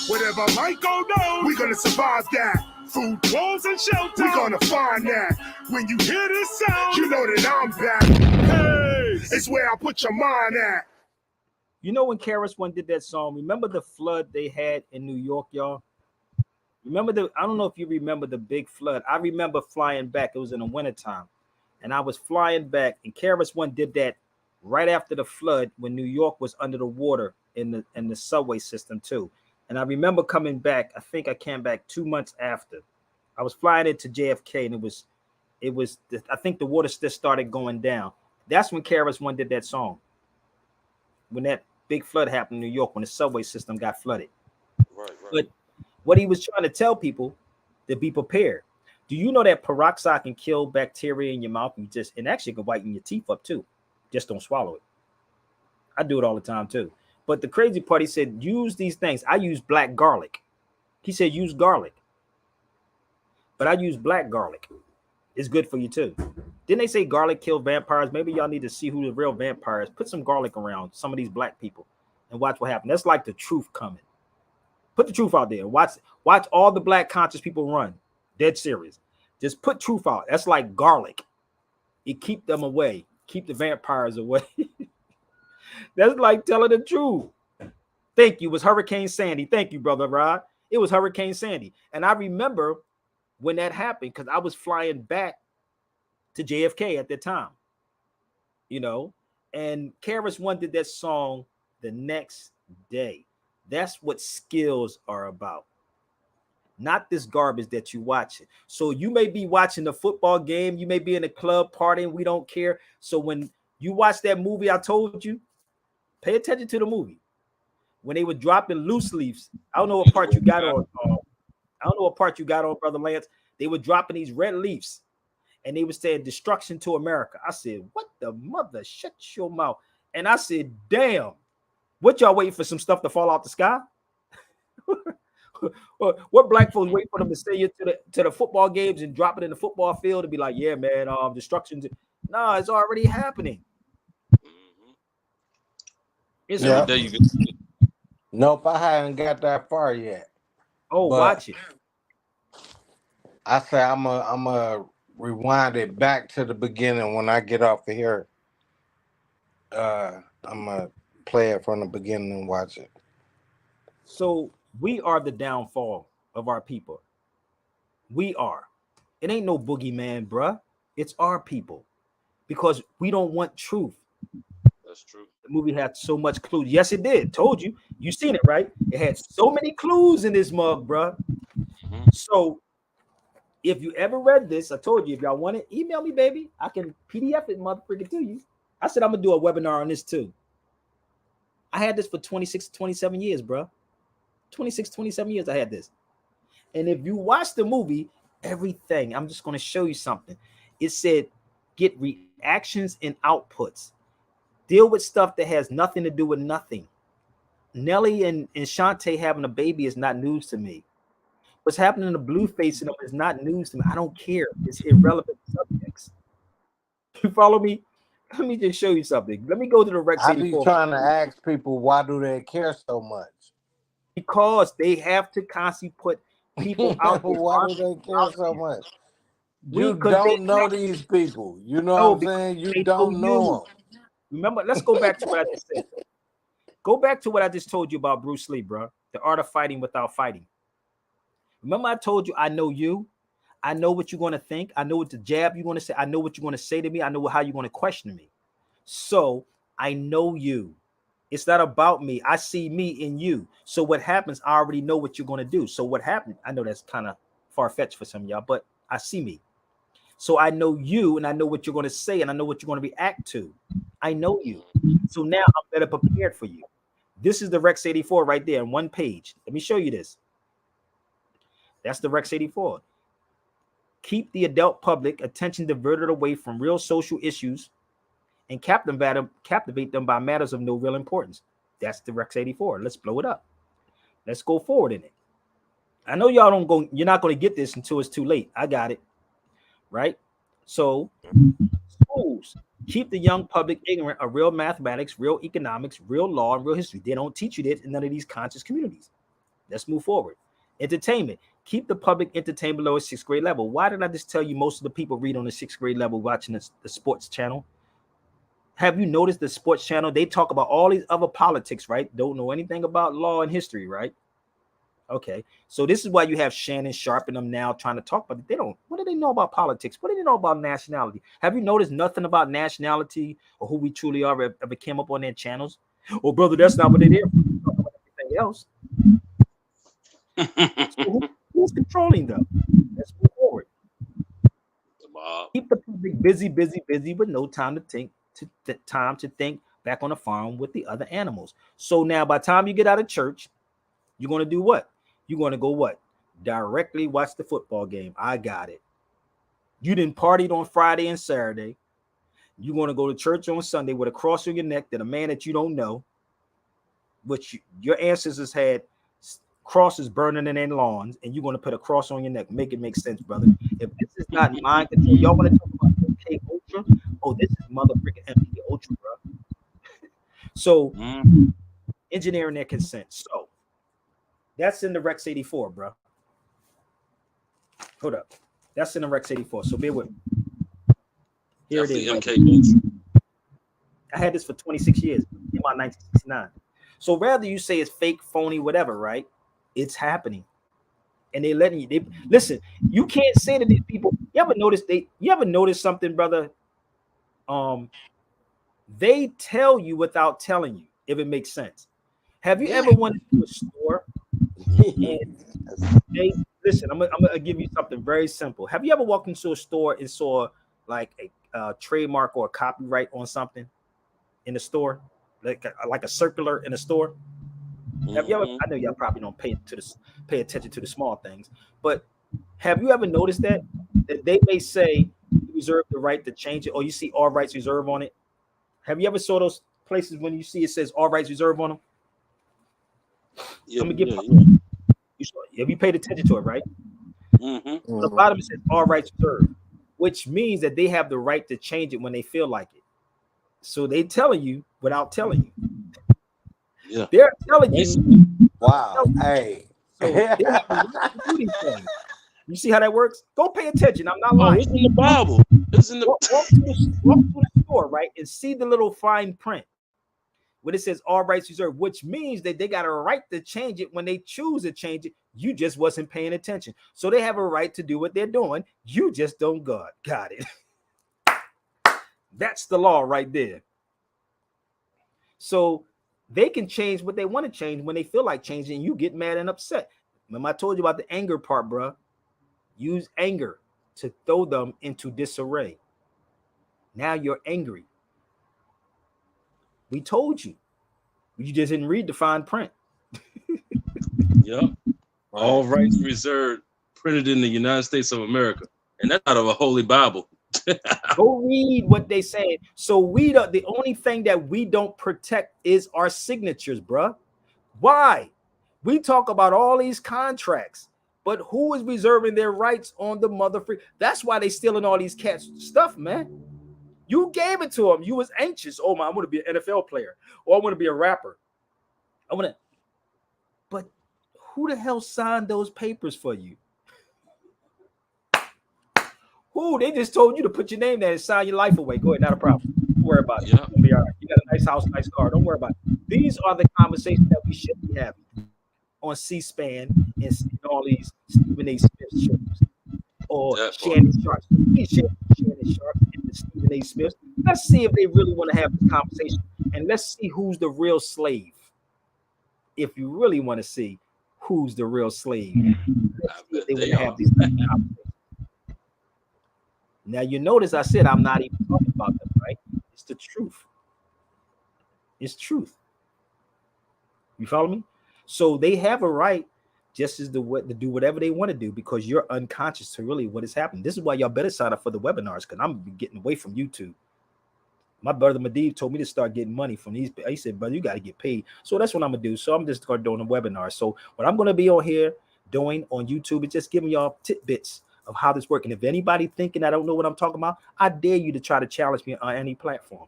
Whatever might go down, we're gonna survive that. Food, clothes, and shelter, we're gonna find that. When you hear this sound, you know that I'm back. Hey, it's where I put your mind at. You know when KRS-One did that song, remember the flood they had in New York, y'all? Remember I don't know if you remember the big flood. I remember flying back. It was in the wintertime. And I was flying back, and KRS-One did that right after the flood when New York was under the water in the subway system too. And I remember coming back. I think I came back 2 months after. I was flying into JFK, and it was. I think the water still started going down. That's when KRS-One did that song. When that big flood happened in New York, when the subway system got flooded. Right. But what he was trying to tell people to be prepared. Do you know that peroxide can kill bacteria in your mouth? And actually can whiten your teeth up too. Just don't swallow it. I do it all the time too. But the crazy part, he said, use these things. I use black garlic. He said, use garlic. But I use black garlic. It's good for you too. Didn't they say garlic kill vampires? Maybe y'all need to see who the real vampires. Put some garlic around some of these black people and watch what happens. That's like the truth coming. Put the truth out there. Watch all the black conscious people run. Dead serious. Just put truth out. That's like garlic. It keep them away. Keep the vampires away. That's like telling the truth. Thank you. It was Hurricane Sandy. Thank you, Brother Rod. It was Hurricane Sandy. And I remember when that happened because I was flying back to JFK at the time. You know, and KRS-One did that song the next day. That's what skills are about. Not this garbage that you watching. So you may be watching the football game, you may be in a club partying, we don't care. So when you watch that movie I told you, pay attention to the movie. When they were dropping loose leaves, I don't know what part you got on. Brother Lance. They were dropping these red leaves, and they were saying destruction to America. I said, what the mother? Shut your mouth. And I said, damn, what y'all waiting for some stuff to fall out the sky? What black folks wait for them to stay to the football games and drop it in the football field and be like, yeah, man, destruction. No, it's already happening. It's Yeah. There you go. Nope, I haven't got that far yet. Oh, But watch it. I say I'm a rewind it back to the beginning when I get off of here. I'm gonna play it from the beginning and watch it. So we are the downfall of our people. We are. It ain't no boogeyman, bruh. It's our people. Because we don't want truth. That's true. The movie had so much clues. Yes, it did. Told you. You seen it, right? It had so many clues in this mug, bruh. Mm-hmm. So if you ever read this, I told you, if y'all want it, email me, baby. I can PDF it, motherfucker, to you. I said I'm going to do a webinar on this too. I had this for 26, 27 years, bro. 26, 27 years I had this. And if you watch the movie, everything, I'm just going to show you something. It said, get reactions and outputs. Deal with stuff that has nothing to do with nothing. Nelly and Shantae having a baby is not news to me. What's happening to Blueface and them is not news to me. I don't care. It's irrelevant subjects. You follow me? Let me just show you something. Let me go to the Rex I be 84 trying to ask people, why do they care so much? because they have to constantly put people out there. Why do they care so much? You Because they don't know these people. You know know what I'm because saying? You they know don't know you. them. Remember, let's go back to what I just said. Go back to what I just told you about Bruce Lee, bro. The art of fighting without fighting. Remember, I told you I know you. I know what you're going to think. I know what the jab you're going to say. I know what you're going to say to me. I know how you're going to question me. So I know you. It's not about me. I see me in you. So what happens, I already know what you're going to do. So what happened? I know that's kind of far-fetched for some of y'all, but I see me. So I know you and I know what you're going to say and I know what you're going to react to. I know you. So now I'm better prepared for you. This is the Rex 84 right there on one page. Let me show you this. That's the Rex 84. Keep the adult public attention diverted away from real social issues and captivate them by matters of no real importance. That's the Rex 84. Let's blow it up. Let's go forward in it. I know y'all don't go, you're not going to get this until it's too late. I got it. Right? So schools keep the young public ignorant of real mathematics, real economics, real law, and real history. They don't teach you this in none of these conscious communities. Let's move forward. Entertainment. Keep the public entertained below a 6th grade level. Why did I just tell you most of the people read on the 6th grade level watching the sports channel? Have you noticed the sports channel? They talk about all these other politics, right? Don't know anything about law and history, right? Okay. So this is why you have Shannon Sharp and them now trying to talk about it. They don't, what do they know about politics? What do they know about nationality? Have you noticed nothing about nationality or who we truly are ever came up on their channels? Oh, brother, that's not what they're there for. Talk about everything else. So who's controlling them? Let's move forward. Keep the public busy with no time to think, to think back on the farm with the other animals. So now by the time you get out of church, you're going to do what? You're going to go what? Directly watch the football game. I got it. You didn't partied on Friday and Saturday. You're going to go to church on Sunday with a cross on your neck that a man that you don't know, which your ancestors had crosses burning in their lawns, and you're going to put a cross on your neck. Make it make sense, brother. If this is not mind control, y'all want to talk about MK Ultra? Oh, this is mother freaking MK Ultra, bro. So engineering their consent. So that's in the Rex 84, bro. Hold up. That's in the Rex 84. So bear with me. Here it is. Right. I had this for 26 years. In my 1969. So rather you say it's fake, phony, whatever, right? It's happening. And they letting you. They listen. You can't say to these people. You ever notice something, brother? They tell you without telling you, if it makes sense. Have you ever went to a store and they listen? I'm gonna give you something very simple. Have you ever walked into a store and saw like a trademark or a copyright on something in the store, like a circular in a store? Have you ever? I know y'all probably don't pay attention to the small things, but have you ever noticed that they may say you reserve the right to change it, or you see all rights reserved on it? Have you ever saw those places when you see it says all rights reserved on them? Yeah, I'm gonna give you saw it. Have you paid attention to it, right? On the bottom it says all rights reserved, which means that they have the right to change it when they feel like it. So they telling you without telling you. Yeah. They're telling you. Wow. Hey. So they have the right to do these things. You see how that works? Go pay attention. I'm not Oh, lying. it's in the Bible. It's in the walk to the store, right, and see the little fine print when it says all rights reserved, which means that they got a right to change it when they choose to change it. You just wasn't paying attention. So they have a right to do what they're doing. You just don't got it. That's the law right there. So they can change what they want to change when they feel like changing. You get mad and upset. Remember I told you about the anger part, bro. Use anger to throw them into disarray. Now you're angry. We told you. You just didn't read the fine print. Yep. All rights reserved, printed in the United States of America. And that's out of a holy Bible. Go read what they say. So the only thing that we don't protect is our signatures, bruh. Why? We talk about all these contracts, but who is reserving their rights on the mother free? That's why they stealing all these cats stuff, man. You gave it to them. You was anxious. Oh my, I want to be an NFL player, or I want to be a rapper. I want to. But who the hell signed those papers for you? Who? They just told you to put your name there and sign your life away. Go ahead, not a problem. Don't worry about it. Yeah. It'll be all right. You got a nice house, nice car. Don't worry about it. These are the conversations that we should be having on C-SPAN and all these Stephen A. Smith shows, or Shannon Sharp. Shannon Sharp and the Stephen A. Smith. Let's see if they really want to have this conversation, and let's see who's the real slave. If you really want to see who's the real slave, let's see if they want to have these conversations. Now, you notice I said I'm not even talking about them, right? It's the truth. It's truth. You follow me? So they have a right just as to do whatever they want to do, because you're unconscious to really what is happening. This is why y'all better sign up for the webinars, because I'm getting away from YouTube. My brother Medivh told me to start getting money from these. He said, brother, you got to get paid. So that's what I'm going to do. So I'm just start doing the webinars. So what I'm going to be on here doing on YouTube is just giving y'all tidbits of how this works. And if anybody thinking I don't know what I'm talking about, I dare you to try to challenge me on any platform.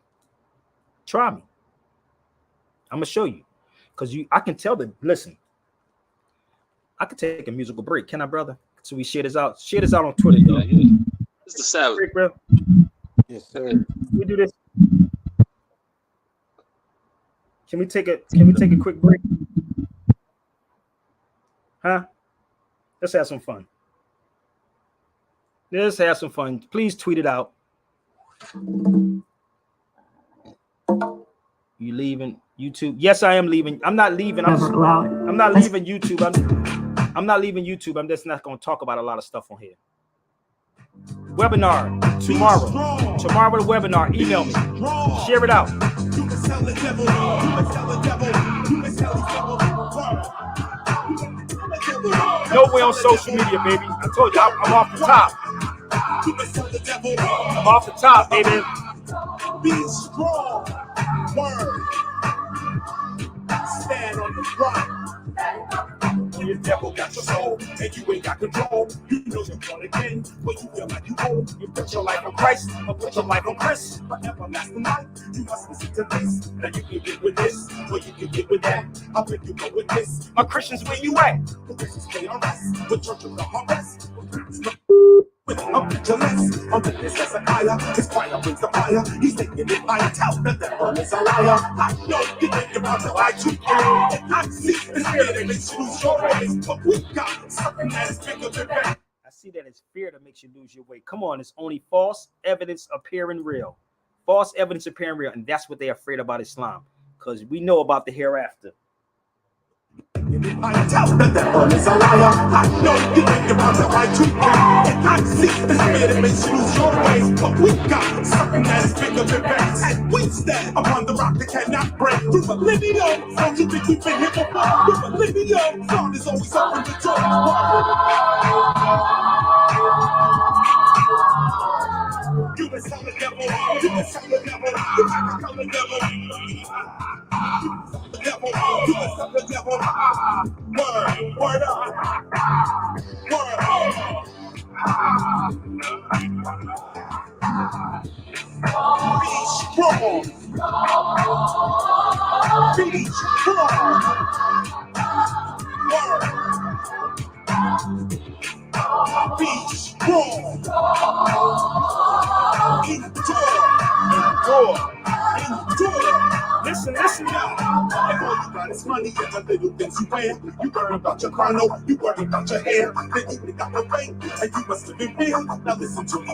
Try me. I'm gonna show you, because I can tell them. Listen, I could take a musical break. Can I, brother? So we share this out. Share this out on Twitter, y'all. Yeah. It's the Sabbath. Break, bro. Yes, sir. We do this. Can we take a quick break? Huh? Let's have some fun. Let's have some fun. Please tweet it out. You leaving YouTube? Yes, I am leaving. I'm not leaving. I'm not leaving YouTube. I'm not leaving YouTube. I'm just not going to talk about a lot of stuff on here. Webinar tomorrow. Tomorrow the webinar. Email me. Share it out. You can tell the devil. You can tell the devil. You can tell the devil. Nowhere on social media, baby. I told you, I'm off the top. I'm off the top, baby. Be strong. Word. Stand on the front. When your devil got your soul and you ain't got control, you know you're born again. When you feel like you old, you put your life on Christ or put your life on Chris. For everlasting life, you must listen to this. Now you can get with this, or you can get with that. I'll make you go with this. My Christians, where you at? The Christians stay on rest. The church will come on rest. I'm vigilance, I'm the Hezekiah. His fire brings the fire. He's taking it higher. Tell the devil is a liar. I know you think about the Y2K. And I see the spirit that makes you lose your ways. But we got something that is bigger than that. I see that it's fear that makes you lose your way. Come on, it's only false evidence appearing real. False evidence appearing real. And that's what they're afraid about Islam, because we know about the hereafter. I tell the devil is a liar. I know you think about the Y2K. And I see the spirit that makes you lose your ways. But we got something that is bigger than that. And we stand upon the rock that cannot break. Through millennium, don't you think we've been here before? Through millennium, God is always open the door. You can tell the devil. You can tell the devil. You can tell the devil. The devil, you can stop the devil. Word up. Word up. Be strong. Be strong. Word. Be strong. Endure. Listen now. If all you got is money and the little things you wear, you worry about your chrono, you worry about your hair, then you got no rain, and you must live in fear. Now listen to me,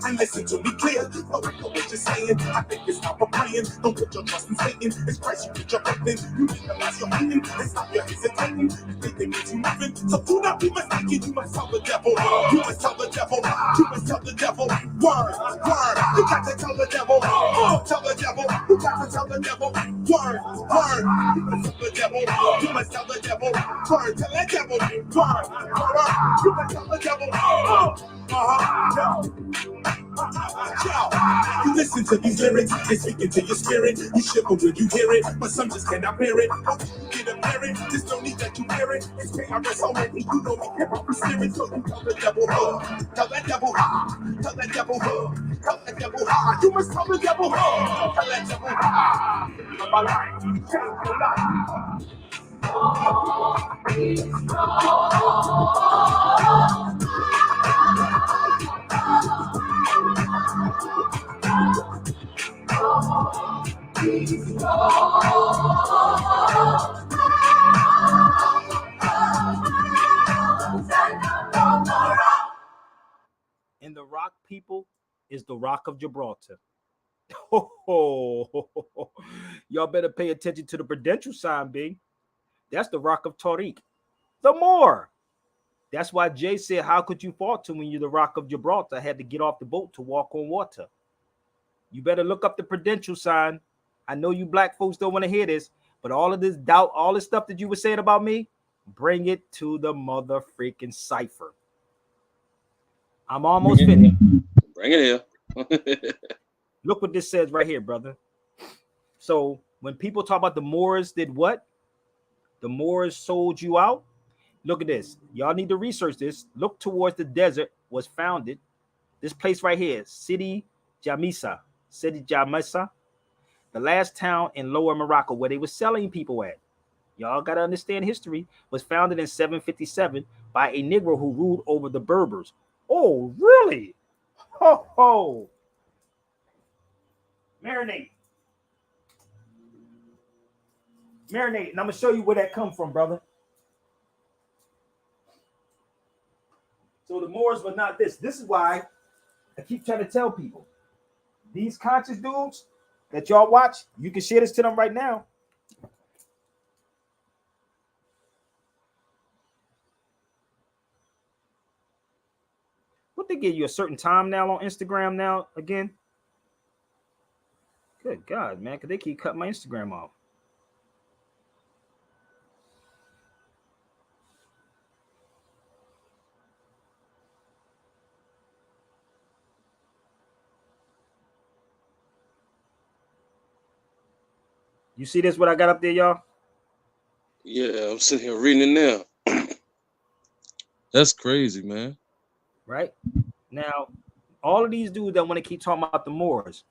and listen to me clear. Don't know what you're saying, I think it's not for praying. Don't put your trust in Satan, it's Christ you put your faith in. You realize your meaning, and stop your hesitating. Everything is you moving, so do not be mistaken. You must tell the devil, you must tell the devil, you must tell the devil. Word, you got to tell the devil, tell the devil, you got to tell the devil. Word, you must tell the devil, you must tell the devil. Word, tell the devil, word, you must tell the devil. No. Listen to these lyrics, they speak into your spirit. You shiver when you hear it, but some just cannot bear it. Oh, get a parent, just don't need that you hear it. It's KRS already, you know me, hip hop is serious. So you tell the devil, tell that devil, tell that devil, tell that devil, you must tell the devil, tell that devil, my life, change your life. And the rock people is the rock of Gibraltar. Oh, y'all better pay attention to the prudential sign, B. That's the rock of Tariq. The Moor. That's why Jay said, how could you falter when you're the rock of Gibraltar? Had to get off the boat to walk on water. You better look up the prudential sign. I know you black folks don't want to hear this, but all of this doubt, all this stuff that you were saying about me, bring it to the mother freaking cipher. I'm almost finished. Bring it here. Look what this says right here, brother. So when people talk about the Moors did what? The Moors sold you out. Look at this. Y'all need to research this. Look towards the desert was founded. This place right here, Sidi Jamisa. Sidi Jamisa. The last town in Lower Morocco where they were selling people at. Y'all got to understand history. Was founded in 757 by a Negro who ruled over the Berbers. Oh, really? Ho, ho. Marinate. Marinate. And I'm going to show you where that come from, brother. So the Moors were not this. This is why I keep trying to tell people. These conscious dudes that y'all watch, you can share this to them right now. What they give you a certain time now on Instagram now again? Good God, man, because they keep cutting my Instagram off. You see this, what I got up there, y'all? Yeah, I'm sitting here reading it now. That's crazy, man. Right? Now, all of these dudes that want to keep talking about the Moors,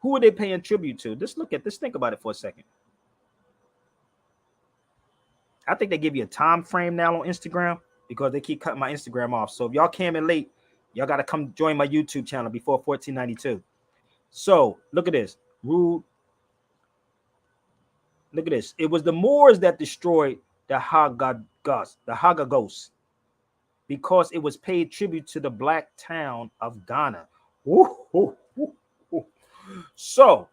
who are they paying tribute to? Just look at this. Think about it for a second. I think they give you a time frame now on Instagram because they keep cutting my Instagram off. So if y'all came in late, y'all got to come join my YouTube channel before 1492. So look at this. Rude. Look at this. It was the Moors that destroyed the Hagagos, because it was paid tribute to the black town of Ghana. Ooh, ooh, ooh, ooh. So,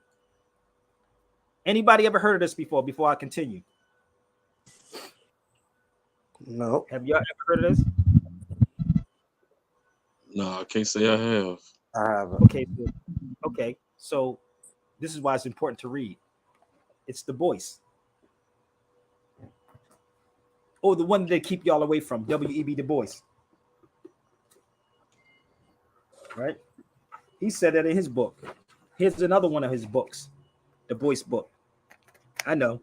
anybody ever heard of this before I continue? No. Have y'all ever heard of this? No, I can't say I have. I haven't. Okay. So this is why it's important to read. It's the voice. Oh, the one they keep y'all away from, W.E.B. Du Bois. Right? He said that in his book. Here's another one of his books, the Bois book. I know.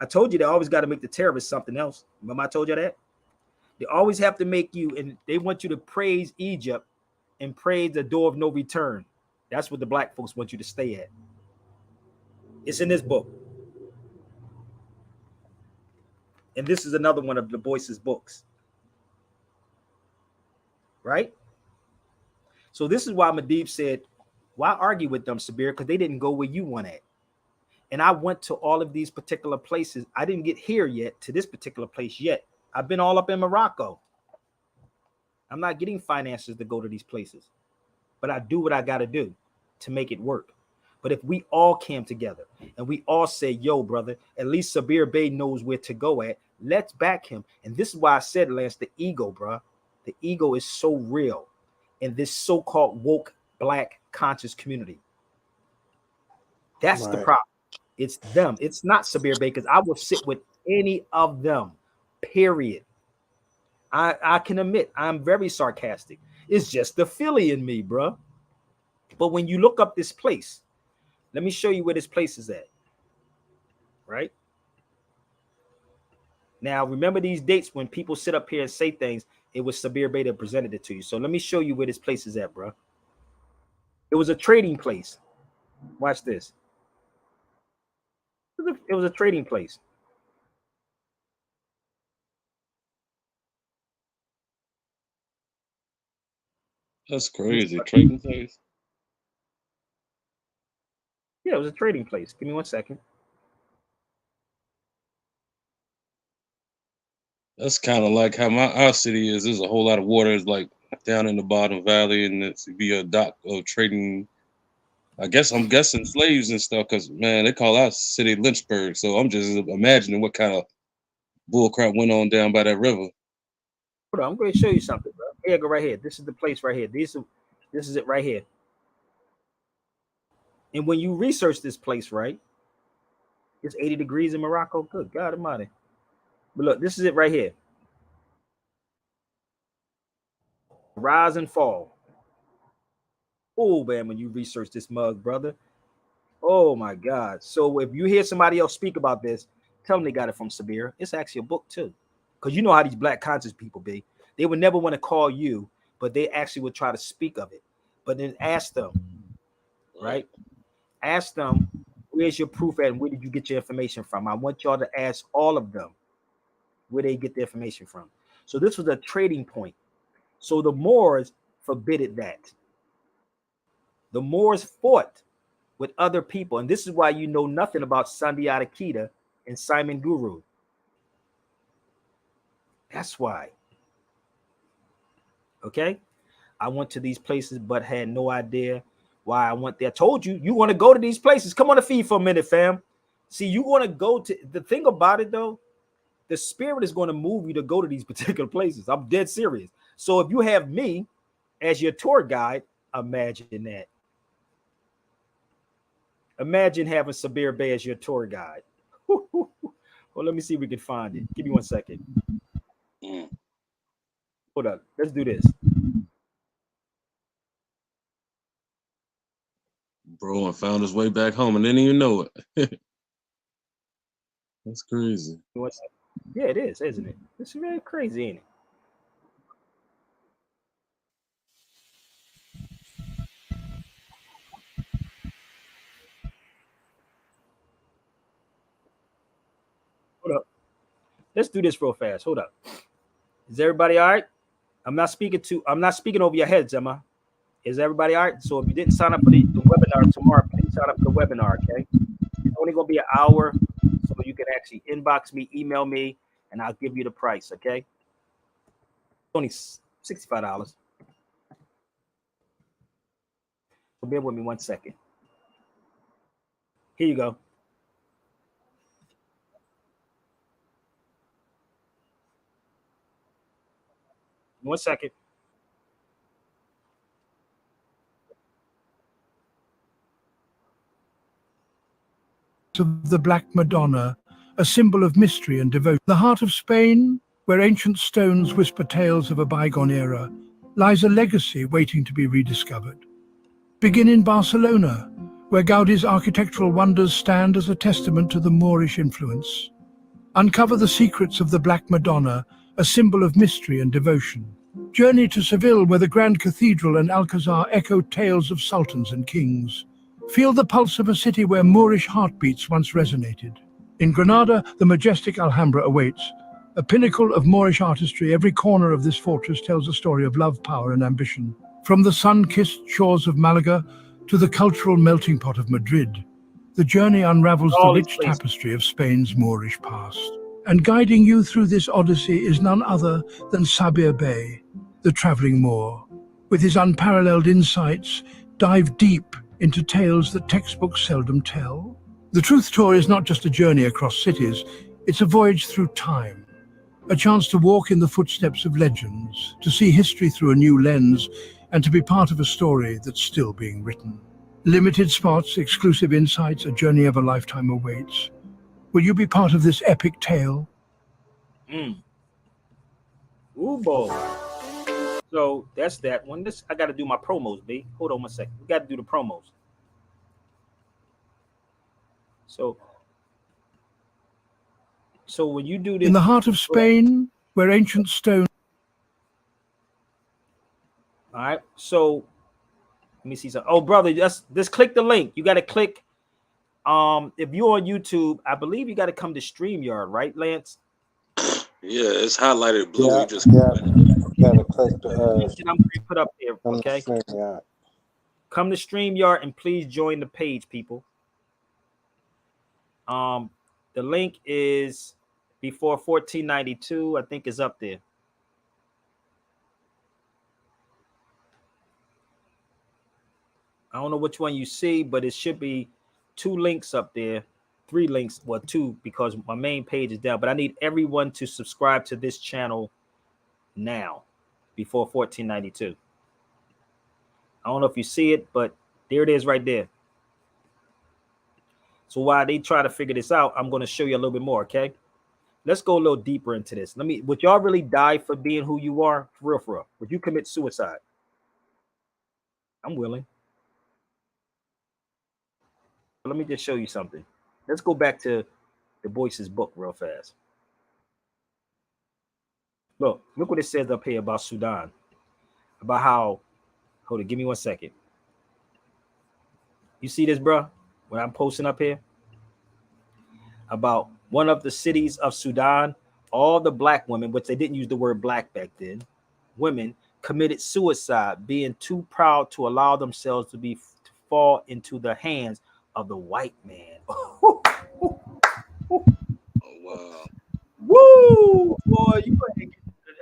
I told you they always got to make the terrorists something else. Remember I told you that? They always have to make you, and they want you to praise Egypt and praise the door of no return. That's what the black folks want you to stay at. It's in this book. And this is another one of Du Bois's books. Right? So this is why Medivh said, why argue with them, Sabir? Because they didn't go where you want at. And I went to all of these particular places. I didn't get here yet to this particular place yet. I've been all up in Morocco. I'm not getting finances to go to these places, but I do what I got to do to make it work. But if we all came together and we all say, yo, brother, at least Sabir Bey knows where to go at, let's back him. And this is why I said, Lance, the ego, bro. The ego is so real in this so-called woke black conscious community. That's the problem. It's them. It's not Sabir Bey, because I will sit with any of them, period. I can admit I'm very sarcastic. It's just the Philly in me, bro. But when you look up this place, let me show you where this place is at. Right? Now, remember these dates when people sit up here and say things, it was Sabir Bey that presented it to you. So let me show you where this place is at, bro. It was a trading place. Watch this. It was a trading place. That's crazy. Trading place. Yeah, it was a trading place. Give me 1 second. That's kind of like how our city is. There's a whole lot of water. It's like down in the bottom valley, and it's be a dock of trading. I'm guessing slaves and stuff, because man, they call our city Lynchburg. So I'm just imagining what kind of bullcrap went on down by that river. Hold on, I'm going to show you something, bro. Here, go right here. This is the place right here. This is it right here. And when you research this place, right, it's 80 degrees in Morocco. Good God Almighty. But look, this is it right here. Rise and fall. Oh, man, when you research this mug, brother. Oh, my God. So if you hear somebody else speak about this, tell them they got it from Sabir. It's actually a book, too. Because you know how these black conscious people be. They would never want to call you, but they actually would try to speak of it. But then ask them, right? Ask them, where's your proof at and where did you get your information from? I want y'all to ask all of them where they get the information from. So this was a trading point. So the Moors forbidded that. The Moors fought with other people. And this is why you know nothing about Sundiata Keita and Simon Guru. That's why. Okay? I went to these places but had no idea why I went there. I told you, you want to go to these places. Come on the feed for a minute, fam. See, you want to go to, the thing about it though, the spirit is going to move you to go to these particular places. I'm dead serious. So if you have me as your tour guide, imagine that. Imagine having Sabir Bey as your tour guide. Well, let me see if we can find it. Give me 1 second. Hold up. Let's do this. Bro, and found his way back home and didn't even know it. That's crazy. Yeah, it is, isn't it? It's really crazy, ain't it? Hold up. Let's do this real fast. Hold up. Is everybody all right? I'm not speaking over your heads, Emma. Is everybody all right? So if you didn't sign up for the webinar tomorrow, please sign up for the webinar, okay? It's only going to be an hour, so you can actually inbox me, email me, and I'll give you the price, okay? Only $65. So bear with me 1 second. Here you go. 1 second. Of the Black Madonna, a symbol of mystery and devotion. The heart of Spain, where ancient stones whisper tales of a bygone era, lies a legacy waiting to be rediscovered. Begin in Barcelona, where Gaudi's architectural wonders stand as a testament to the Moorish influence. Uncover the secrets of the Black Madonna, a symbol of mystery and devotion. Journey to Seville, where the Grand Cathedral and Alcazar echo tales of sultans and kings. Feel the pulse of a city where Moorish heartbeats once resonated. In Granada, the majestic Alhambra awaits. A pinnacle of Moorish artistry, every corner of this fortress tells a story of love, power, and ambition. From the sun-kissed shores of Malaga to the cultural melting pot of Madrid, the journey unravels the rich tapestry of Spain's Moorish past. And guiding you through this odyssey is none other than Sabir Bey, the traveling Moor. With his unparalleled insights, dive deep into tales that textbooks seldom tell. The Truth Tour is not just a journey across cities, it's a voyage through time. A chance to walk in the footsteps of legends, to see history through a new lens, and to be part of a story that's still being written. Limited spots, exclusive insights, a journey of a lifetime awaits. Will you be part of this epic tale? Ooh, boy. So that's that one. This I got to do my promos, B. Hold on 1 second. We got to do the promos. So when you do this, In the heart of Spain, where ancient stone. all right. So let me see something. Oh, brother, just click the link. You got to click. If you're on YouTube, I believe you got to come to StreamYard, right, Lance? Yeah, it's highlighted blue. Yeah, You just yeah. Gotta click the I'm going to put up there. on the Okay. screen, yeah. Come to StreamYard and please join the page, people. The link is before 1492. I think is up there. I don't know which one you see, but it should be 2 links up there, 3 links, well, 2 because my main page is down. But I need everyone to subscribe to this channel now, before 1492. I don't know if you see it, but there it is right there. So while they try to figure this out, I'm going to show you a little bit more. Okay, let's go a little deeper into this. Would y'all really die for being who you are, for real? Would you commit suicide? I'm willing. Let me just show you something. Let's go back to the Boyce's book real fast. Look what it says up here about Sudan. About how, hold it, give me 1 second. You see this, bro? What I'm posting up here? About one of the cities of Sudan, all the black women, which they didn't use the word black back then, women committed suicide, being too proud to allow themselves to fall into the hands of the white man. oh wow. Woo! Boy,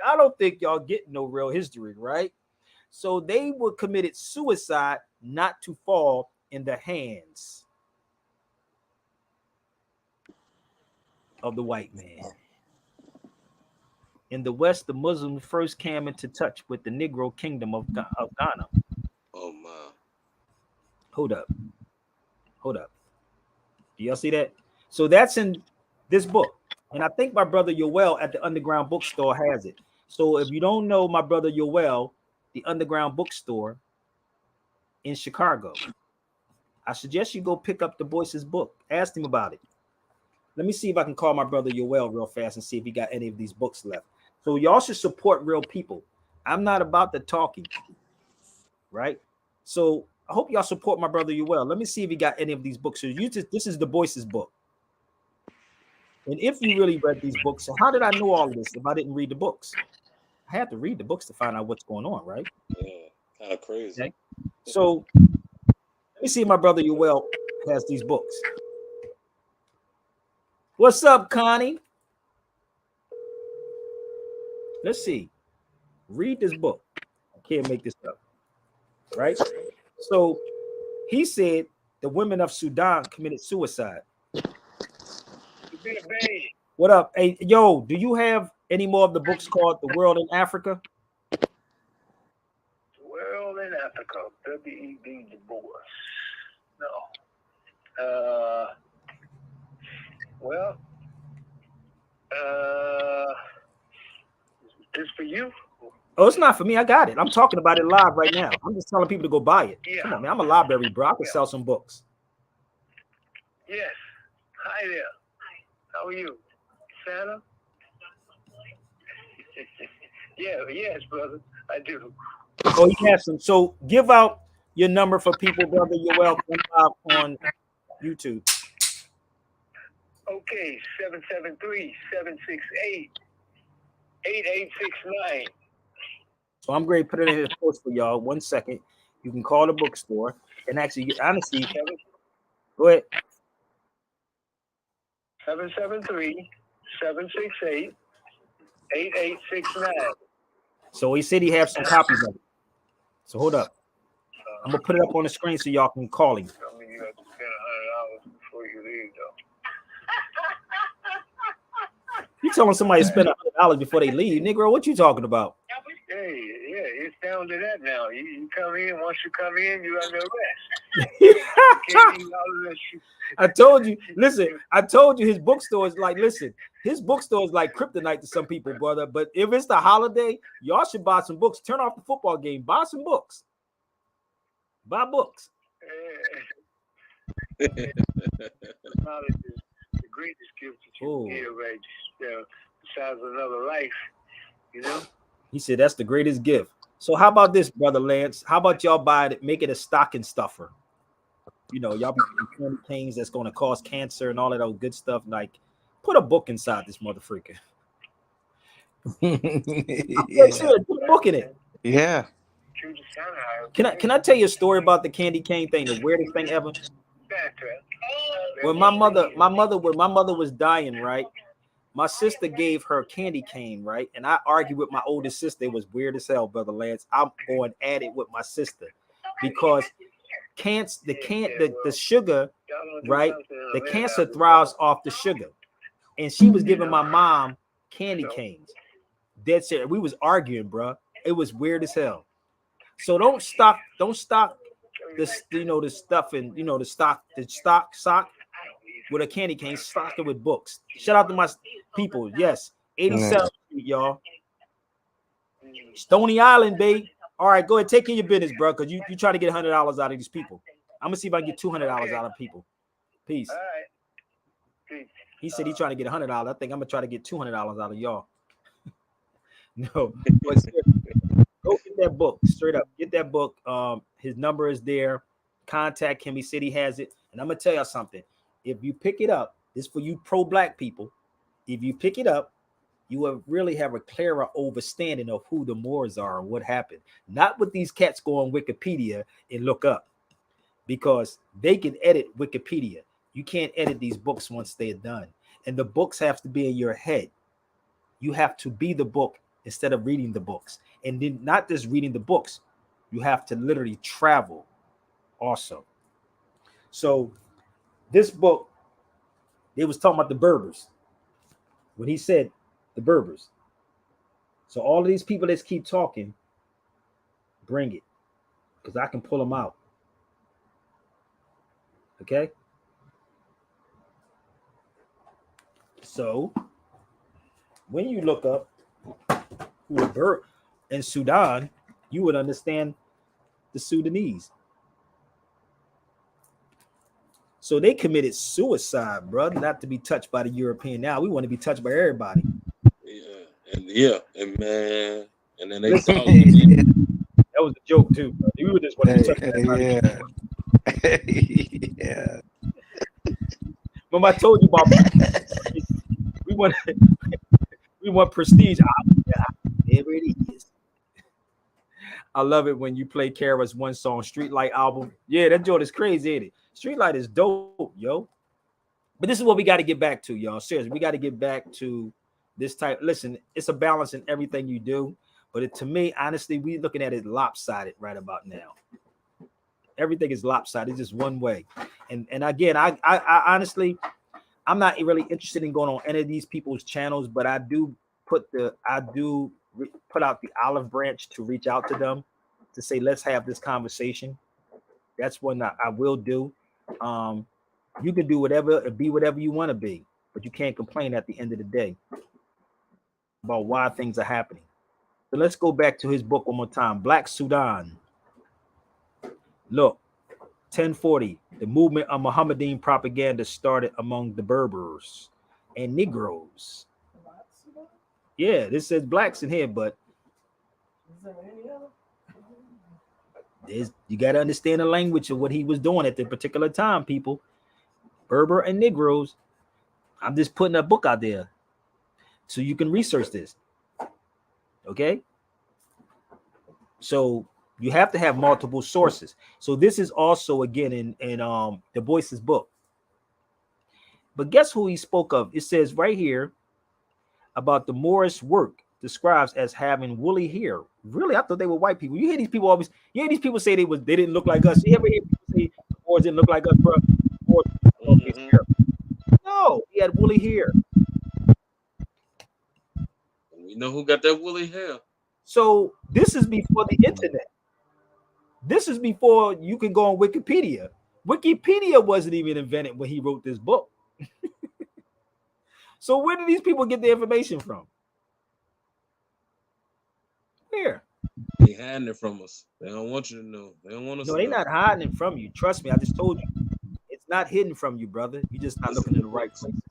I don't think y'all get no real history, right? So they were committed suicide not to fall in the hands of the white man. In the West, the Muslims first came into touch with the Negro kingdom of Ghana. Oh my. Hold up. Do y'all see that? So that's in this book. And I think my brother Yoel at the Underground Bookstore has it. So if you don't know my brother Yoel, the Underground Bookstore in Chicago, I suggest you go pick up the Boyce's book. Ask him about it. Let me see if I can call my brother Yoel real fast and see if he got any of these books left. So y'all should support real people. I'm not about the talking, right? So I hope y'all support my brother Yoel. Let me see if he got any of these books. So this is the Boyce's book. And if you really read these books, so how did I know all of this if I didn't read the books? I had to read the books to find out what's going on, right? Yeah, kind of crazy. Okay. So let me see if my brother Yoel has these books. What's up, Connie? Let's see. Read this book. I can't make this up. Right? So he said the women of Sudan committed suicide. What up? Hey, yo, do you have any more of the books called The World in Africa? World in Africa, W.E.B. Du Bois. No. Well, is this for you? Oh, it's not for me. I got it. I'm talking about it live right now. I'm just telling people to go buy it. Yeah. Come on, man. I'm a library, bro. I can sell some books. Yes. Hi there. How are you? Santa? Yes, brother. I do. Oh, you have some. So give out your number for people, brother. You're welcome on YouTube. Okay, 773-768-8869. So I'm going to put it in his post for y'all. 1 second. You can call the bookstore. And actually, honestly, go ahead. 773-768-8869. So he said he has some copies of it. So hold up. I'm going to put it up on the screen so y'all can call him. I mean, you have to spend $100 before you leave, though. You telling somebody to spend $100 before they leave, Negro? What you talking about? it's down to that now. You come in, once you come in, you under arrest. You can't eat all of that shit. I told you, listen, I told you his bookstore is like, listen, his bookstore is like kryptonite to some people, brother. But if it's the holiday, y'all should buy some books. Turn off the football game. Buy some books. Buy books. Knowledge is the greatest gift that you can give, right? Besides another life, you know? He said that's the greatest gift. So how about this, brother Lance? How about y'all buy it, make it a stocking stuffer? You know, y'all be candy canes that's going to cause cancer and all of that good stuff. Like, put a book inside this motherfucker. Yeah. Sure, put a book in it. Yeah. Can I tell you a story about the candy cane thing? The weirdest thing ever. When my mother was dying, right? My sister gave her candy cane, right? And I argued with my oldest sister. It was weird as hell, brother Lance. I'm going at it with my sister because the sugar, right? The cancer thrives off the sugar, and she was giving my mom candy canes. Dead serious. We was arguing, bro. It was weird as hell. So don't stock this, the stuff and the stock with a candy cane. Stock it with books. Shout out to my people. Yes, 87th Street, y'all. Stony Island, babe. All right, go ahead, take care of your business, bro. Because you try to get $100 out of these people. I'm gonna see if I can get $200 out of people. Peace. All right. He said he's trying to get $100. I think I'm gonna try to get $200 out of y'all. No, but go get that book straight up. Get that book. His number is there. Contact him. He said he has it. And I'm gonna tell y'all something. If you pick it up, this for you pro-black people. If you pick it up, you will really have a clearer understanding of who the Moors are and what happened. Not what these cats go on Wikipedia and look up, because they can edit Wikipedia. You can't edit these books once they're done. And the books have to be in your head. You have to be the book instead of reading the books. And then not just reading the books, you have to literally travel also. So this book, they was talking about the Berbers when he said the Berbers. So all of these people that keep talking, bring it, because I can pull them out. Okay. So when you look up who the Berber in Sudan, you would understand the Sudanese. So they committed suicide, bro, not to be touched by the European. Now we want to be touched by everybody. And man, and then they Listen, call it. that was a joke too, bro. We were just want to be touched by everybody. Yeah. Remember I told you about we want prestige. There it is. I love it when you play Kara's one song, Streetlight album. Yeah, that joint is crazy, ain't it? Streetlight is dope, yo. But this is what we got to get back to, y'all. Seriously, we got to get back to this type. Listen, it's a balance in everything you do. But to me, honestly, we looking at it lopsided right about now. Everything is lopsided. It's just one way. And again, I honestly, I'm not really interested in going on any of these people's channels, but I do put out the olive branch to reach out to them to say, let's have this conversation. That's what I will do. You can do whatever, be whatever you want to be, but you can't complain at the end of the day about why things are happening. So let's go back to his book one more time. Black Sudan. Look, 1040. The movement of Mohammedan propaganda started among the Berbers and Negroes. Yeah, this says blacks in here, but you got to understand the language of what he was doing at the particular time, people. Berber and Negroes. I'm just putting a book out there so you can research this. Okay? So you have to have multiple sources. So this is also, again, in Du Bois's book. But guess who he spoke of? It says right here about the Moorish work describes as having woolly hair. Really? I thought they were white people. You hear these people always, you hear these people say they didn't look like us. You ever hear people say the Moors didn't look like us, bro? No, he had woolly hair. We know who got that woolly hair. So this is before the internet. This is before you can go on Wikipedia. Wikipedia wasn't even invented when he wrote this book. So where do these people get the information from? Where? They hiding it from us. They don't want you to know. They don't want us No, to they're know. not hiding it from you. Trust me, I just told you. It's not hidden from you, brother. You're just not It's looking in in the the right books. places.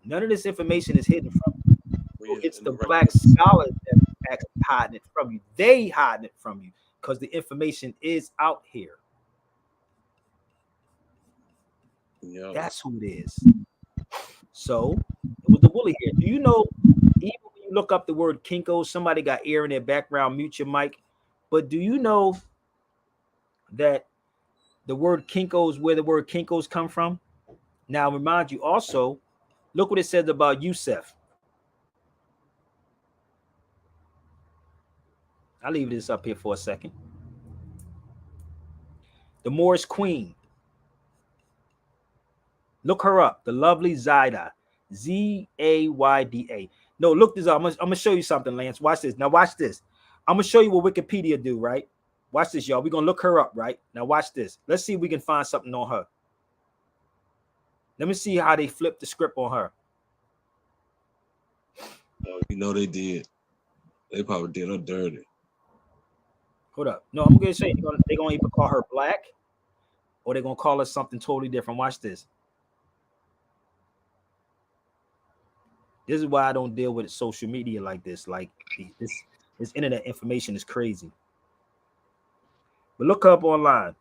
None of this information is hidden from you. So We it's in the the right black books. scholars that actually hiding it from you. They hiding it from you because the information is out here. Yeah. That's who it is. So it was the woolly hair. Do you know, even when you look up the word Kinko, somebody got air in their background, mute your mic. But do you know that the word Kinko is where the word Kinkos come from? Now, remind you also, look what it says about Yusef. I'll leave this up here for a second. The Moorish queen. Look her up. The lovely Zaida. Zayda. No, look this up. I'm gonna show you something, Lance. Watch this. Now watch this. I'm gonna show you what Wikipedia do, right? Watch this, y'all. We're gonna look her up, right? Now watch this. Let's see if we can find something on her. Let me see how they flip the script on her. Oh, you know they did. They probably did her dirty. Hold up. No, I'm gonna say they're gonna either call her Black or they're gonna call her something totally different. Watch this. This is why I don't deal with social media like this. Like this internet information is crazy. But look her up online.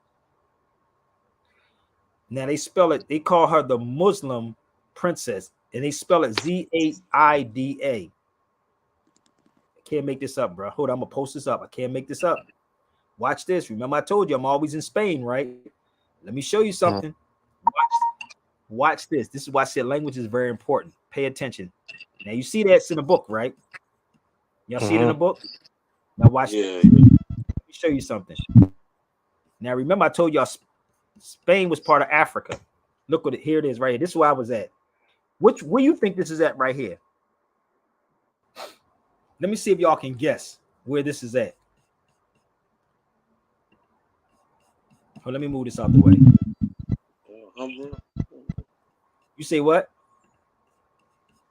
Now they spell it, they call her the Muslim princess, and they spell it Zaida. I can't make this up, bro. Hold on, I'm gonna post this up. I can't make this up. Watch this. Remember, I told you I'm always in Spain, right? Let me show you something. Watch this. This is why I said language is very important. Pay attention. Now you see that's in the book, right? Y'all see it in the book? Now watch this. Let me show you something. Now remember, I told y'all Spain was part of Africa. Look what it here it is right here. This is where I was at. Where you think this is at right here? Let me see if y'all can guess where this is at. Oh, let me move this out the way. You say what?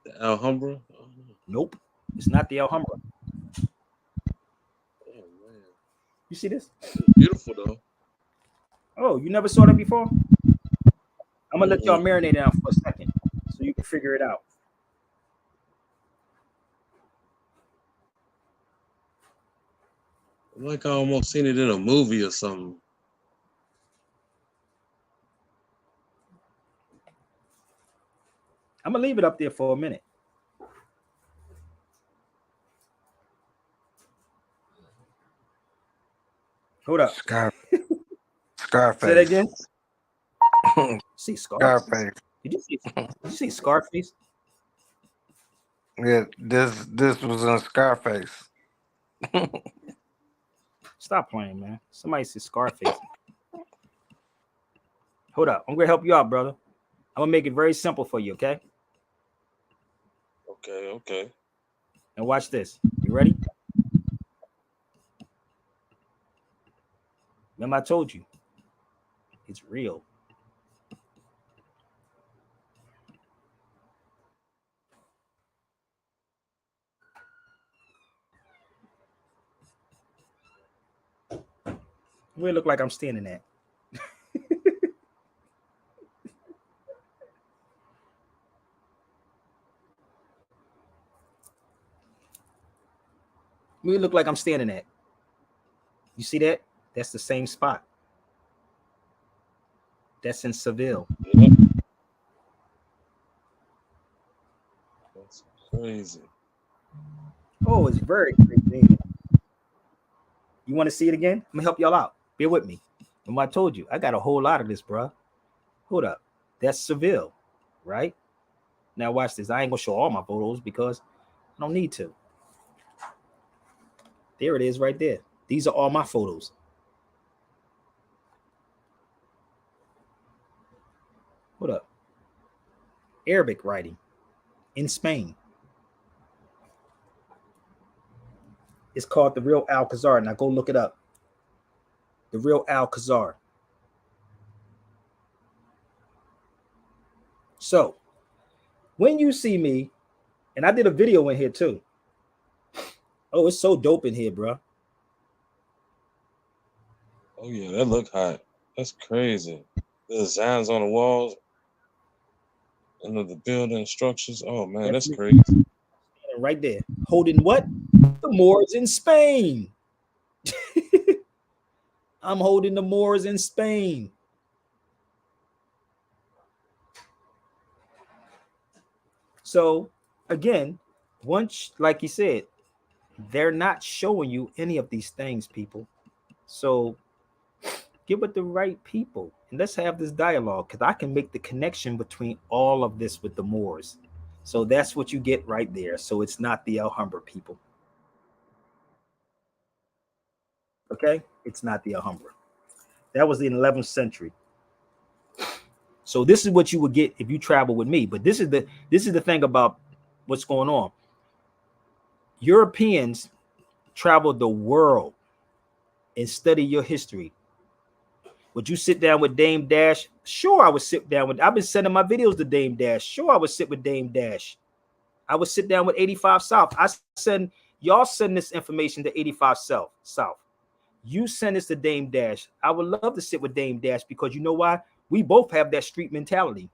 The Alhambra? Nope. It's not the Alhambra. Oh man. You see this? It's beautiful though. Oh, you never saw that before? I'm gonna let y'all marinate down for a second so you can figure it out. Like I almost seen it in a movie or something. I'm gonna leave it up there for a minute. Hold up. Scarface. Say that again. See Scarface. Scarface. Did you see Scarface? Yeah, this was in Scarface. Stop playing, man. Somebody said Scarface. Hold up. I'm gonna help you out, brother. I'm gonna make it very simple for you, okay? Okay. And watch this. You ready? Remember, I told you. It's real. Where it look like I'm standing at? Where it look like I'm standing at? You see that? That's the same spot. That's in Seville. Yep. That's crazy. Oh, it's very crazy. You want to see it again? I'm gonna help y'all out. Bear with me. Remember, I told you I got a whole lot of this, bro. Hold up. That's Seville, right? Now watch this. I ain't gonna show all my photos because I don't need to. There it is right there. These are all my photos. Hold up. Arabic writing in Spain. It's called The Real Alcazar. Now go look it up. The Real Alcazar. So when you see me, and I did a video in here too. Oh, it's so dope in here, bro. Oh yeah, that look hot. That's crazy. The designs on the walls and the building structures. Oh man, that's crazy. Right there. Holding what? The Moors in Spain. I'm holding the Moors in Spain. So again, once, like you said, they're not showing you any of these things, people. So get with the right people and let's have this dialogue, because I can make the connection between all of this with the Moors. So that's what you get right there. So it's not the Alhambra, people. Okay, it's not the Alhambra. That was the 11th century. So this is what you would get if you travel with me. But this is the thing about what's going on. Europeans travel the world and study your history. Would you sit down with Dame Dash? Sure, I would sit down with. I've been sending my videos to Dame Dash. Sure, I would sit with Dame Dash. I would sit down with 85 South. I send y'all send this information to 85 South. You send this to Dame Dash. I would love to sit with Dame Dash because you know why? We both have that street mentality.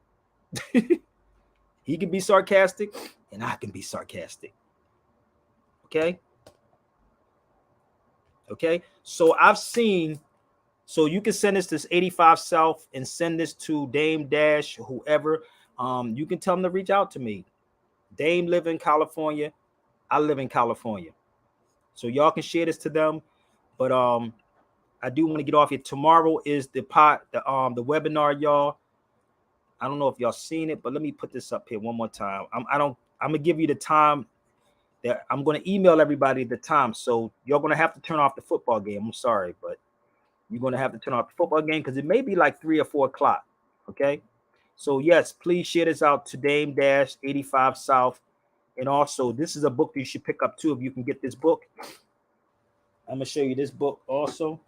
He can be sarcastic and I can be sarcastic. Okay. Okay. So I've seen, so you can send this to 85 South and send this to Dame Dash, whoever. You can tell them to reach out to me. Dame live in California. I live in California. So y'all can share this to them. But I do want to get off here. Tomorrow is the webinar, y'all. I don't know if y'all seen it, but let me put this up here one more time. I'm gonna give you the time that I'm gonna email everybody the time. So you're gonna have to turn off the football game. I'm sorry, but you're gonna have to turn off the football game because it may be like 3 or 4 o'clock. Okay. So yes, please share this out to Dame Dash 85 South. And also, this is a book that you should pick up too if you can get this book. I'm gonna show you this book also.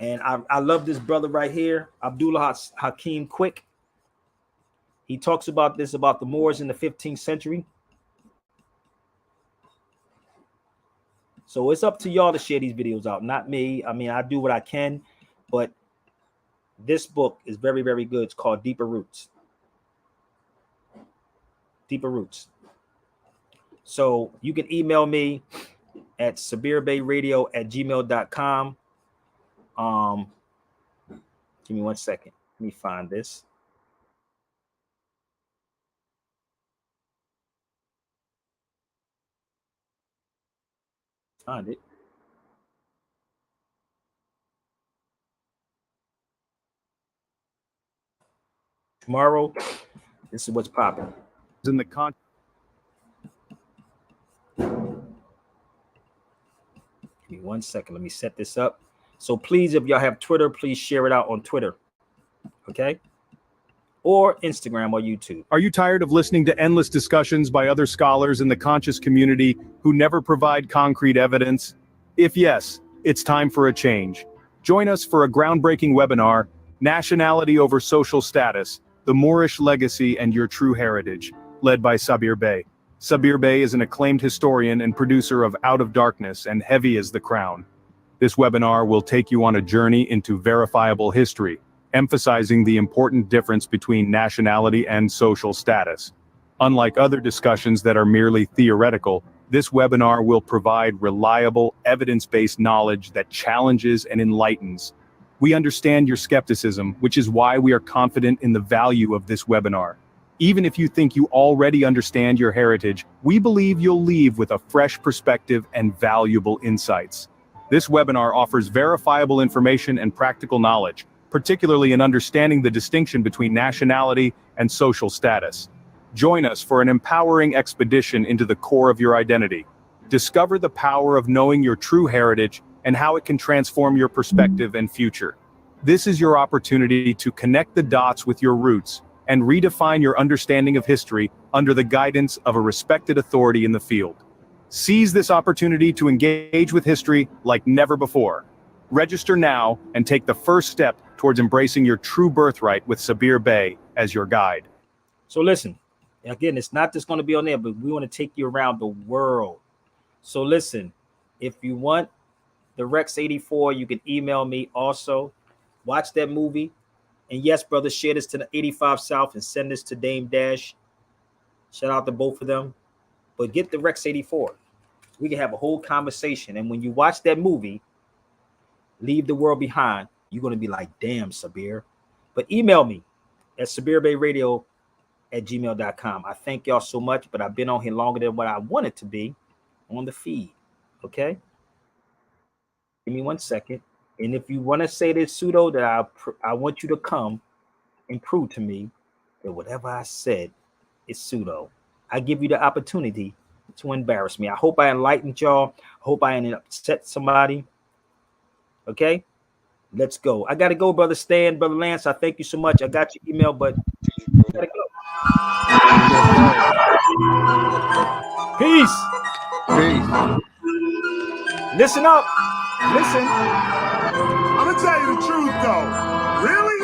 And I love this brother right here, Abdullah Hakim Quick. He talks about this, about the Moors in the 15th century. So it's up to y'all to share these videos out, not me. I mean, I do what I can, but this book is very, very good. It's called Deeper Roots. Deeper Roots. So you can email me at sabirbayradio@gmail.com. Give me 1 second. Let me find this. Find it. Tomorrow, this is what's popping. In the con. Give me 1 second. Let me set this up. So please, if y'all have Twitter, please share it out on Twitter. Okay? Or Instagram or YouTube. Are you tired of listening to endless discussions by other scholars in the conscious community who never provide concrete evidence? If yes, it's time for a change. Join us for a groundbreaking webinar, Nationality Over Social Status, the Moorish Legacy and Your True Heritage, led by Sabir Bey. Sabir Bey is an acclaimed historian and producer of Out of Darkness and Heavy as the Crown. This webinar will take you on a journey into verifiable history, emphasizing the important difference between nationality and social status. Unlike other discussions that are merely theoretical, this webinar will provide reliable, evidence-based knowledge that challenges and enlightens. We understand your skepticism, which is why we are confident in the value of this webinar. Even if you think you already understand your heritage, we believe you'll leave with a fresh perspective and valuable insights. This webinar offers verifiable information and practical knowledge, particularly in understanding the distinction between nationality and social status. Join us for an empowering expedition into the core of your identity. Discover the power of knowing your true heritage and how it can transform your perspective and future. This is your opportunity to connect the dots with your roots and redefine your understanding of history under the guidance of a respected authority in the field. Seize this opportunity to engage with history like never before. Register now and take the first step towards embracing your true birthright with Sabir Bey as your guide. So listen, again, it's not just going to be on there, but we want to take you around the world. So listen, if you want the Rex 84, you can email me also. Watch that movie. And yes, brother, share this to the 85 South and send this to Dame Dash. Shout out to both of them. But get the Rex 84. We can have a whole conversation. And when you watch that movie, Leave the World Behind, you're going to be like, damn, Sabir. But email me at sabirbayradio@gmail.com. I thank y'all so much, but I've been on here longer than what I wanted to be on the feed. Okay? Give me 1 second. And if you want to say this pseudo, that I want you to come and prove to me that whatever I said is pseudo. I give you the opportunity to embarrass me. I hope I enlightened y'all. I hope I didn't upset somebody. Okay? Let's go. I got to go, Brother Stan, Brother Lance. I thank you so much. I got your email, but I got to go. Peace. Listen up. Listen. I'm gonna tell you the truth though. Really?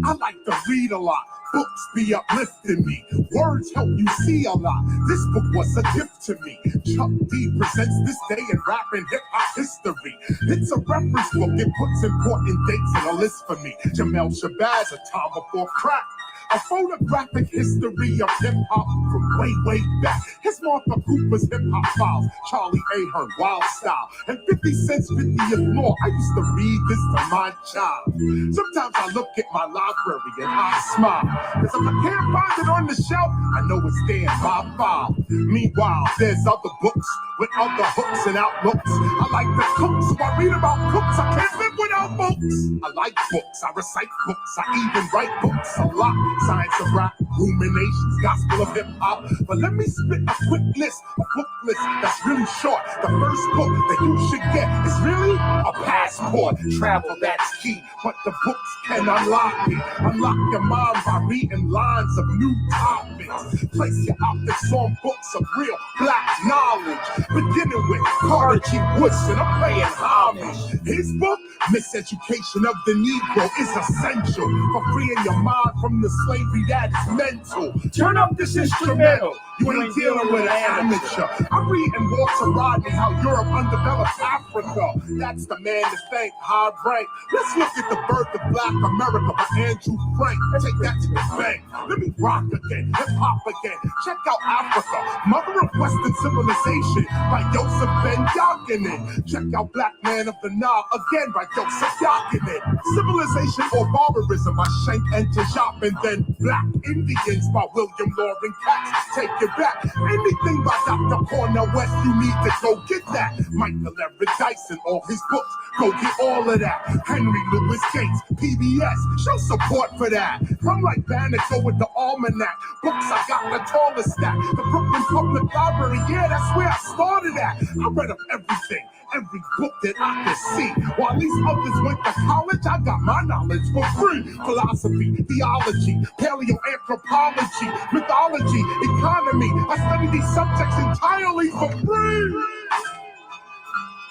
I like to read a lot. Books be uplifting me. Words help you see a lot. This book was a gift to me. Chuck D presents this day in rap and hip hop history. It's a reference book. It puts important dates in a list for me. Jamel Shabazz, A Time Before Crack. A photographic history of hip-hop from way back. Here's Martha Cooper's hip-hop files, Charlie Ahern, Wild Style, and 50 Cent's 50th Law. I used to read this to my child. Sometimes I look at my library and I smile, because if I can't find it on the shelf, I know it's there in my file. Meanwhile, there's other books with other hooks and outlooks. I like to cook, so I read about cooks. I can't live without books. I like books, I recite books, I even write books a lot. Science of rap, ruminations, gospel of hip-hop. But let me spit a quick list, a book list that's really short. The first book that you should get is really a passport. Travel, that's key, but the books can unlock me. Unlock your mind by reading lines of new topics. Place your optics on books of real black knowledge. Beginning with Carter G. Woodson, I'm paying homage. His book, Miseducation of the Negro, is essential for freeing your mind from the slavery that is mental. Turn up this instrumental. You ain't dealing with an amateur. I'm reading Walter Rodney, How Europe Undeveloped Africa. That's the man to thank, high rank. Let's look at the birth of Black America by Andrew Frank. Take that to the bank. Let me rock again, hip hop again. Check out Africa, mother of Western civilization by Joseph Ben Yakinen. Check out Black Man of the Nile again by Joseph Yakinen. Civilization or barbarism by Shank and Tajop, and then Black Indians by William Loring Katz. Take it back. Anything by Dr. Cornel West, you need to go get that. Michael Everett Dyson, all his books, go get all of that. Henry Louis Gates, PBS, show support for that. I'm like Banneker with the Almanac. Books, I got the tallest stack. The Brooklyn Public Library, yeah, that's where I started at. I read up everything, every book that I could see. While these others went to college, I got my knowledge for free. Philosophy, theology, paleoanthropology, mythology, economy. I study these subjects entirely for free.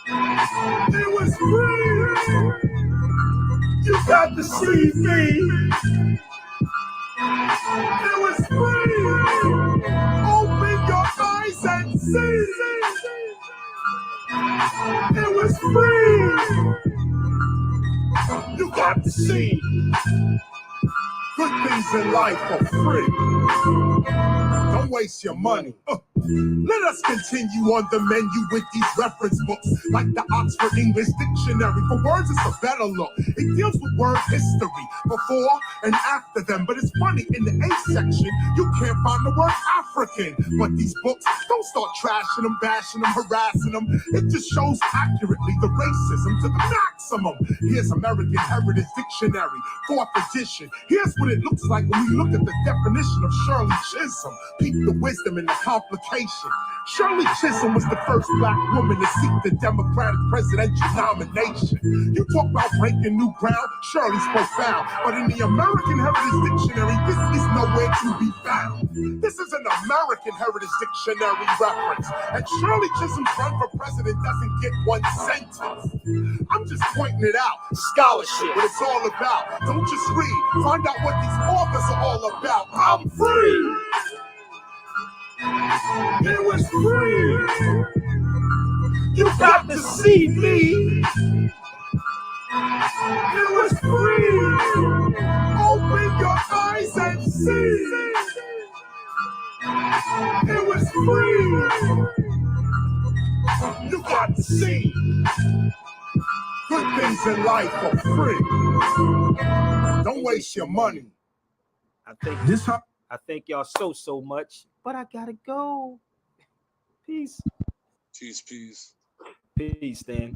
It was free. You got to see me. It was free. Open your eyes and see. It was free. You got to see. Good things in life are free. Don't waste your money. Let us continue on the menu with these reference books, like the Oxford English Dictionary. For words, it's a better look. It deals with word history before and after them. But it's funny, in the A section, you can't find the word African. But these books, don't start trashing them, bashing them, harassing them. It just shows accurately the racism to the maximum. Here's American Heritage Dictionary, 4th edition. Here's what it looks like when we look at the definition of Shirley Chisholm. Peep the wisdom in the complication reputation. Shirley Chisholm was the first black woman to seek the Democratic presidential nomination. You talk about breaking new ground, Shirley's profound. But in the American Heritage Dictionary, this is nowhere to be found. This is an American Heritage Dictionary reference. And Shirley Chisholm's run for president doesn't get one sentence. I'm just pointing it out. Scholarship, what it's all about. Don't just read. Find out what these authors are all about. I'm free. It was free. You got to see me. It was free. Open your eyes and see. It was free. You got to see. Good things in life are free. Don't waste your money. I thank y'all so much, but I gotta go. Peace. Peace. Peace, Stan.